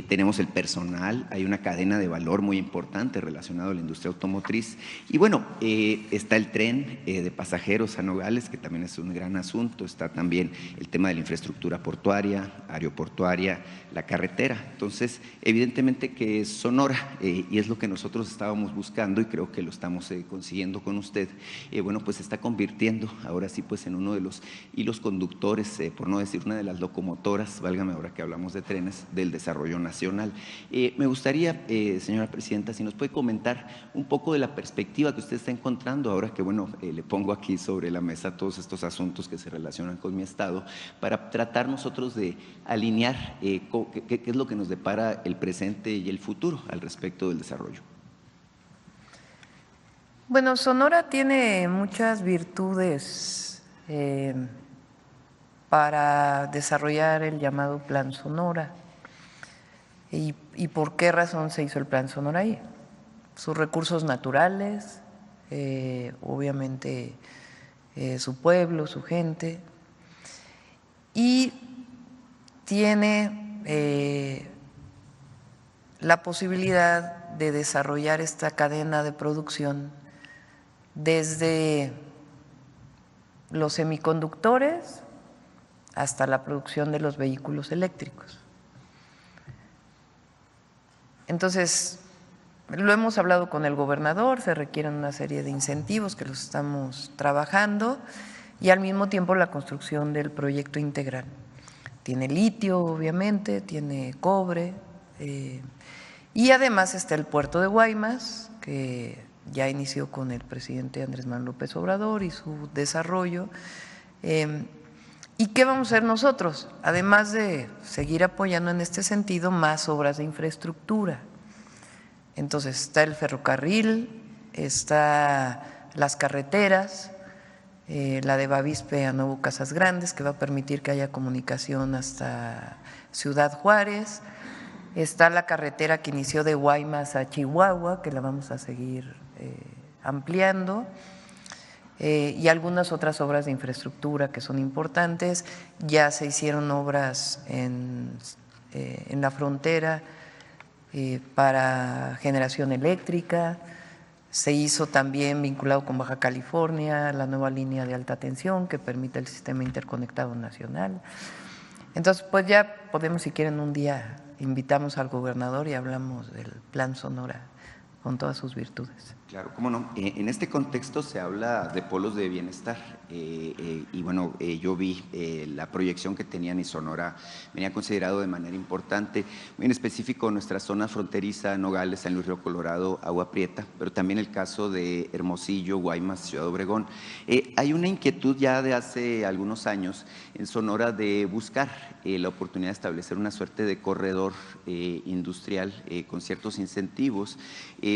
Tenemos el personal, hay una cadena de valor muy importante relacionada a la industria automotriz. Y bueno, está el tren de pasajeros a Nogales, que también es un gran asunto. Está también el tema de la infraestructura portuaria, aeroportuaria, la carretera. Entonces, evidentemente que es Sonora, y es lo que nosotros estábamos buscando, y creo que lo estamos consiguiendo con usted. Pues se está convirtiendo ahora sí pues en uno de los hilos conductores, por no decir una de las locomotoras, válgame ahora que hablamos de trenes, del desarrollo nacional. Me gustaría, señora Presidenta, si nos puede comentar un poco de la perspectiva que usted está encontrando ahora que, le pongo aquí sobre la mesa todos estos asuntos que se relacionan con mi estado, para tratar nosotros de alinear qué es lo que nos depara el presente y el futuro al respecto del desarrollo. Bueno, Sonora tiene muchas virtudes para desarrollar el llamado Plan Sonora. ¿Y por qué razón se hizo el Plan Sonora ahí? Sus recursos naturales, obviamente su pueblo, su gente, y tiene la posibilidad de desarrollar esta cadena de producción desde los semiconductores hasta la producción de los vehículos eléctricos. Entonces, lo hemos hablado con el gobernador, se requieren una serie de incentivos que los estamos trabajando, y al mismo tiempo la construcción del proyecto integral. Tiene litio, obviamente, tiene cobre, y además está el puerto de Guaymas, que ya inició con el presidente Andrés Manuel López Obrador y su desarrollo. ¿Y qué vamos a hacer nosotros? Además de seguir apoyando en este sentido más obras de infraestructura. Entonces está el ferrocarril, está las carreteras, la de Bavispe a Nuevo Casas Grandes, que va a permitir que haya comunicación hasta Ciudad Juárez. Está la carretera que inició de Guaymas a Chihuahua, que la vamos a seguir ampliando, y algunas otras obras de infraestructura que son importantes. Ya se hicieron obras en la frontera para generación eléctrica. Se hizo también, vinculado con Baja California, la nueva línea de alta tensión que permite el sistema interconectado nacional. Entonces, pues ya podemos, si quieren, un día invitamos al gobernador y hablamos del Plan Sonora con todas sus virtudes. Claro, cómo no. En este contexto se habla de polos de bienestar y bueno, yo vi la proyección que tenían y Sonora venía considerado de manera importante, muy en específico nuestra zona fronteriza, Nogales, San Luis Río Colorado, Agua Prieta, pero también el caso de Hermosillo, Guaymas, Ciudad Obregón. Hay una inquietud ya de hace algunos años en Sonora de buscar la oportunidad de establecer una suerte de corredor industrial con ciertos incentivos,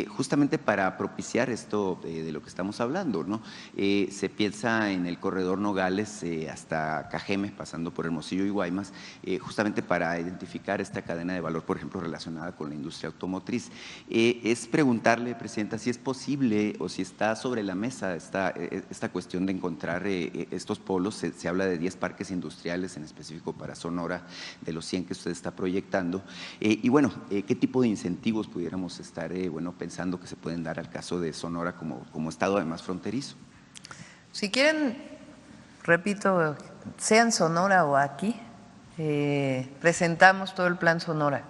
justamente para propiciar esto de lo que estamos hablando, ¿no? Se piensa en el corredor Nogales hasta Cajeme, pasando por Hermosillo y Guaymas, justamente para identificar esta cadena de valor, por ejemplo, relacionada con la industria automotriz. Es preguntarle, Presidenta, si es posible o si está sobre la mesa esta cuestión de encontrar estos polos. Se habla de 10 parques industriales, en específico para Sonora, de los 100 que usted está proyectando. Y bueno, ¿qué tipo de incentivos pudiéramos estar pensando que se pueden dar al caso de Sonora como estado además fronterizo? Si quieren, repito, sea en Sonora o aquí, presentamos todo el plan Sonora,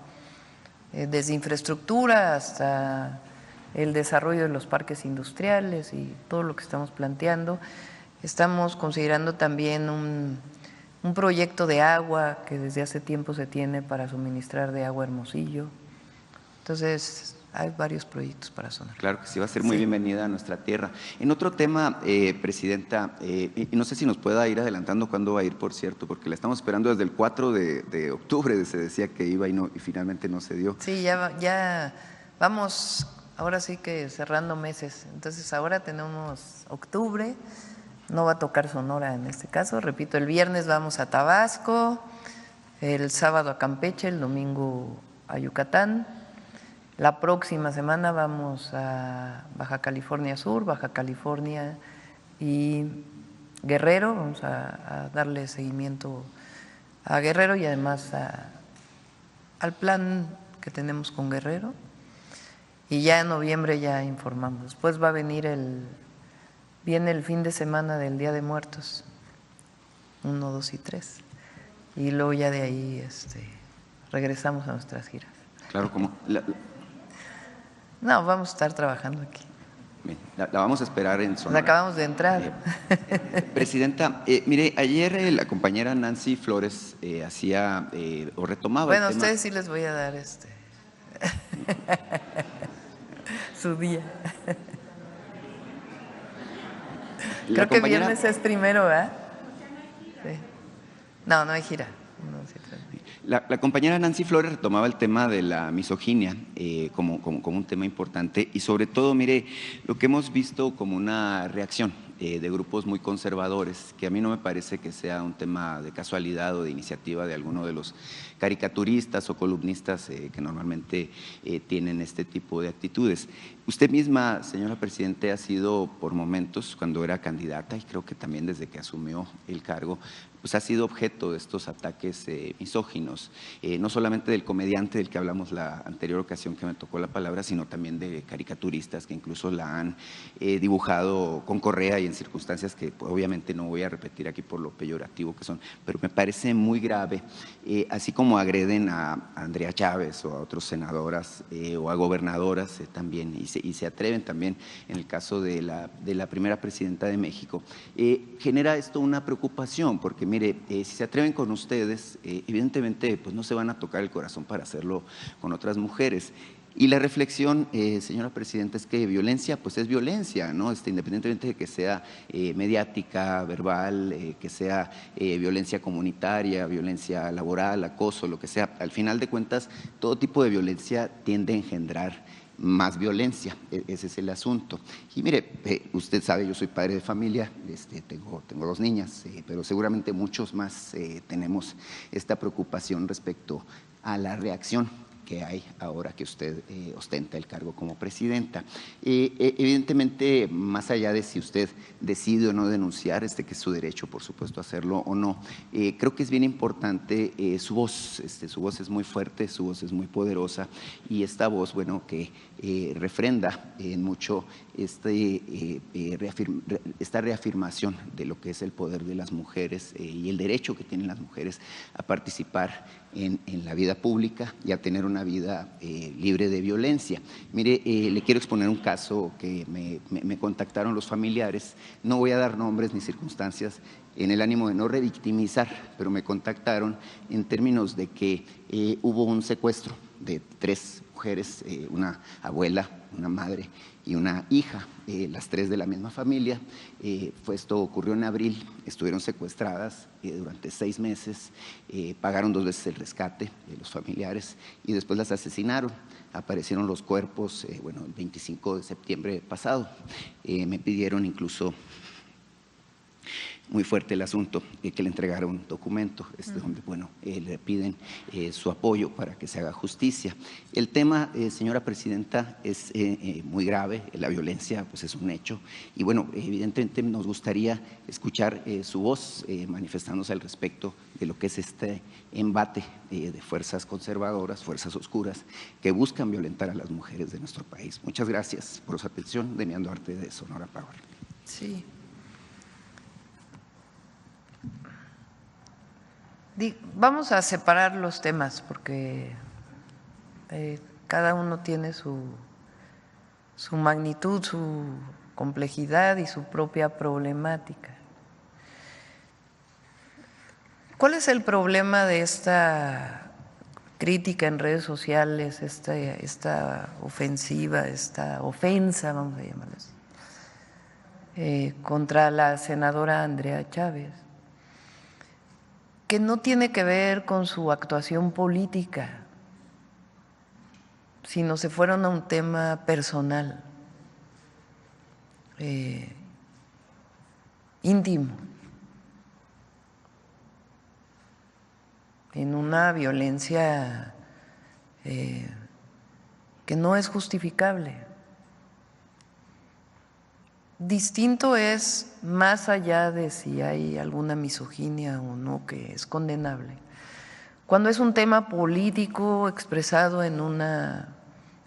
desde infraestructura hasta el desarrollo de los parques industriales y todo lo que estamos planteando. Estamos considerando también un proyecto de agua que desde hace tiempo se tiene para suministrar de agua a Hermosillo. Entonces, hay varios proyectos para Sonora. Claro que sí, va a ser muy bienvenida a nuestra tierra. En otro tema, Presidenta, y no sé si nos pueda ir adelantando cuándo va a ir, por cierto, porque la estamos esperando desde el 4 de octubre, se decía que iba y finalmente no se dio. Sí, ya vamos, ahora sí que cerrando meses. Entonces, ahora tenemos octubre. No va a tocar Sonora en este caso, repito, el viernes vamos a Tabasco, el sábado a Campeche, el domingo a Yucatán, la próxima semana vamos a Baja California Sur, Baja California y Guerrero, vamos a darle seguimiento a Guerrero y además al plan que tenemos con Guerrero, y ya en noviembre ya informamos. Después va a venir viene el fin de semana del Día de Muertos, 1, 2 y 3, y luego ya de ahí regresamos a nuestras giras. Claro, ¿cómo? No, vamos a estar trabajando aquí. La vamos a esperar en Sonora. Acabamos de entrar. Presidenta, mire, ayer la compañera Nancy Flores hacía o retomaba bueno, el tema. A ustedes sí les voy a dar su día. Creo que viernes es primero, ¿verdad? Sí. No hay gira. No, sí, la compañera Nancy Flores retomaba el tema de la misoginia como un tema importante y sobre todo, mire, lo que hemos visto como una reacción de grupos muy conservadores, que a mí no me parece que sea un tema de casualidad o de iniciativa de alguno de los caricaturistas o columnistas que normalmente tienen este tipo de actitudes. Usted misma, señora Presidente, ha sido por momentos, cuando era candidata y creo que también desde que asumió el cargo, pues ha sido objeto de estos ataques misóginos, no solamente del comediante del que hablamos la anterior ocasión que me tocó la palabra, sino también de caricaturistas que incluso la han dibujado con correa y en circunstancias que obviamente no voy a repetir aquí por lo peyorativo que son, pero me parece muy grave, así como agreden a Andrea Chávez o a otras senadoras o a gobernadoras también, y se atreven también en el caso de la primera presidenta de México, genera esto una preocupación, porque mire, si se atreven con ustedes, evidentemente pues no se van a tocar el corazón para hacerlo con otras mujeres. Y la reflexión, señora Presidenta, es que violencia pues es violencia, ¿no? Independientemente de que sea mediática, verbal, que sea violencia comunitaria, violencia laboral, acoso, lo que sea, al final de cuentas todo tipo de violencia tiende a engendrar más violencia, ese es el asunto. Y mire, usted sabe, yo soy padre de familia, tengo 2 niñas, pero seguramente muchos más tenemos esta preocupación respecto a la reacción que hay ahora que usted ostenta el cargo como presidenta. Evidentemente, más allá de si usted decide o no denunciar, que es su derecho, por supuesto, hacerlo o no, creo que es bien importante su voz. Su voz es muy fuerte, su voz es muy poderosa y esta voz, bueno, que refrenda en mucho esta reafirmación de lo que es el poder de las mujeres y el derecho que tienen las mujeres a participar en la vida pública y a tener una vida libre de violencia. Mire, le quiero exponer un caso que me contactaron los familiares. No voy a dar nombres ni circunstancias en el ánimo de no revictimizar, pero me contactaron en términos de que hubo un secuestro de 3 mujeres, una abuela, una madre y una hija, las 3 de la misma familia. Esto ocurrió en abril, estuvieron secuestradas durante 6 meses, pagaron 2 veces el rescate de los familiares y después las asesinaron. Aparecieron los cuerpos, el 25 de septiembre pasado. Me pidieron incluso, muy fuerte el asunto, que le entregara un documento donde le piden su apoyo para que se haga justicia. El tema, señora presidenta, es muy grave. La violencia pues es un hecho y evidentemente nos gustaría escuchar su voz manifestándose al respecto de lo que es este embate de fuerzas conservadoras, fuerzas oscuras que buscan violentar a las mujeres de nuestro país. Muchas gracias por su atención. Demián Duarte, de Sonora Power. Sí. Vamos a separar los temas porque cada uno tiene su magnitud, su complejidad y su propia problemática. ¿Cuál es el problema de esta crítica en redes sociales, esta ofensiva, esta ofensa, vamos a llamarla así, contra la senadora Andrea Chávez? Que no tiene que ver con su actuación política, sino se fueron a un tema personal, íntimo, en una violencia que no es justificable. Distinto es, más allá de si hay alguna misoginia o no, que es condenable, cuando es un tema político expresado en una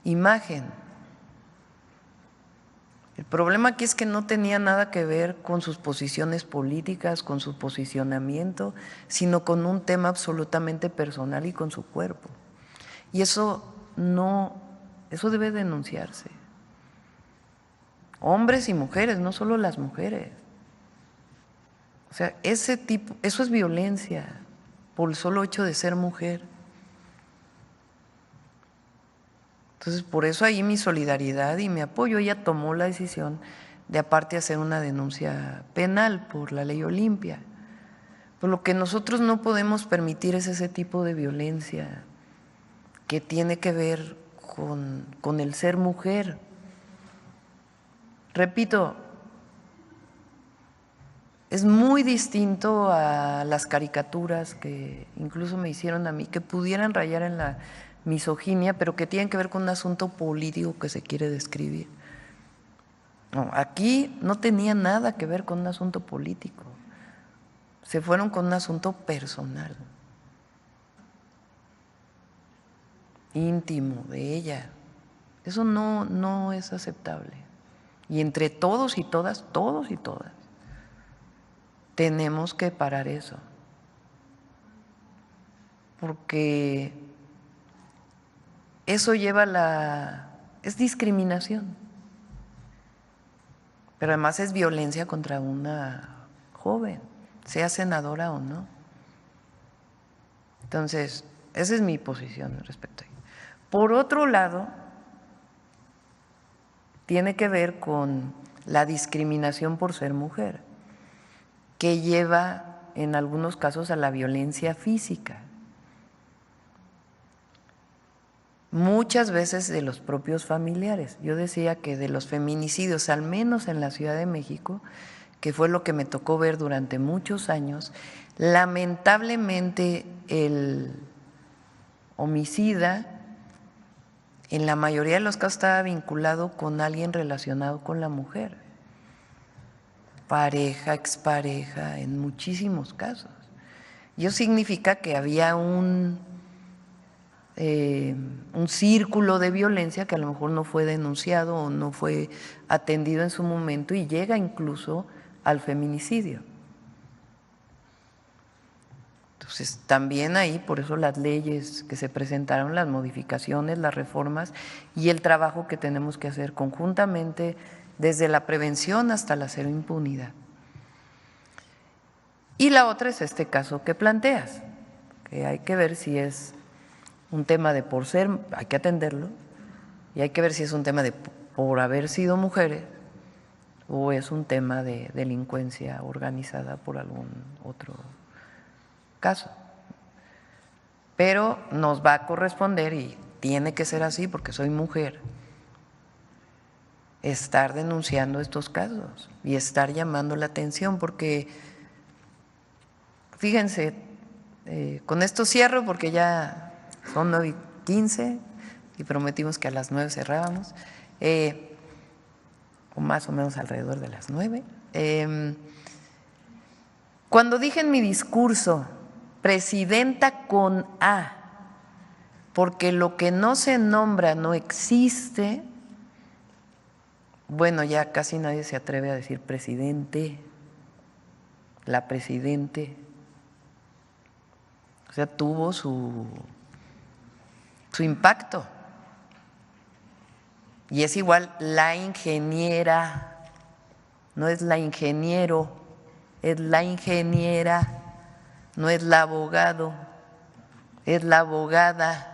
imagen. El problema aquí es que no tenía nada que ver con sus posiciones políticas, con su posicionamiento, sino con un tema absolutamente personal y con su cuerpo. Y eso debe denunciarse. Hombres y mujeres, no solo las mujeres. O sea, eso es violencia por el solo hecho de ser mujer. Entonces, por eso ahí mi solidaridad y mi apoyo. Ella tomó la decisión de aparte hacer una denuncia penal por la ley Olimpia. Por lo que nosotros no podemos permitir es ese tipo de violencia que tiene que ver con el ser mujer. Repito, es muy distinto a las caricaturas que incluso me hicieron a mí, que pudieran rayar en la misoginia, pero que tienen que ver con un asunto político que se quiere describir. No, aquí no tenía nada que ver con un asunto político, se fueron con un asunto personal, íntimo de ella. Eso no es aceptable. Y entre todos y todas, tenemos que parar eso. Porque eso es discriminación. Pero además es violencia contra una joven, sea senadora o no. Entonces, esa es mi posición respecto a ello. Por otro lado, tiene que ver con la discriminación por ser mujer, que lleva en algunos casos a la violencia física, muchas veces de los propios familiares. Yo decía que de los feminicidios, al menos en la Ciudad de México, que fue lo que me tocó ver durante muchos años, lamentablemente el homicida en la mayoría de los casos estaba vinculado con alguien relacionado con la mujer, pareja, expareja, en muchísimos casos. Y eso significa que había un un círculo de violencia que a lo mejor no fue denunciado o no fue atendido en su momento y llega incluso al feminicidio. Entonces, también ahí, por eso las leyes que se presentaron, las modificaciones, las reformas y el trabajo que tenemos que hacer conjuntamente desde la prevención hasta la cero impunidad. Y la otra es este caso que planteas, que hay que ver si es un tema de por ser, hay que atenderlo, y hay que ver si es un tema de por haber sido mujeres o es un tema de delincuencia organizada por algún otro caso. Pero nos va a corresponder, y tiene que ser así porque soy mujer, estar denunciando estos casos y estar llamando la atención, porque fíjense, con esto cierro porque ya son 9:15 y prometimos que a las 9 cerrábamos, o más o menos alrededor de las 9. Cuando dije en mi discurso, presidenta con A, porque lo que no se nombra no existe, bueno, ya casi nadie se atreve a decir presidente, la presidente. O sea, tuvo su impacto. Y es igual la ingeniera, no es la ingeniero, es la ingeniera, no es la abogado, es la abogada.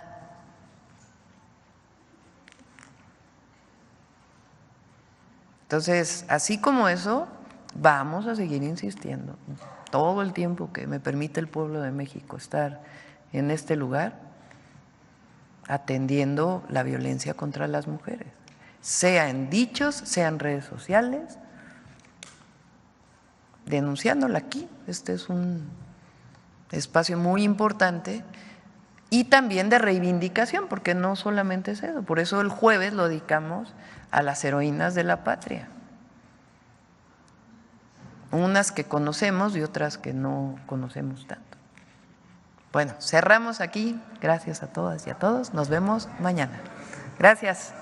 Entonces, así como eso, vamos a seguir insistiendo todo el tiempo que me permite el pueblo de México estar en este lugar, atendiendo la violencia contra las mujeres, sea en dichos, sea en redes sociales, denunciándola aquí. Este es un espacio muy importante y también de reivindicación, porque no solamente es eso, por eso el jueves lo dedicamos a las heroínas de la patria, unas que conocemos y otras que no conocemos tanto. Bueno, cerramos aquí. Gracias a todas y a todos. Nos vemos mañana. Gracias.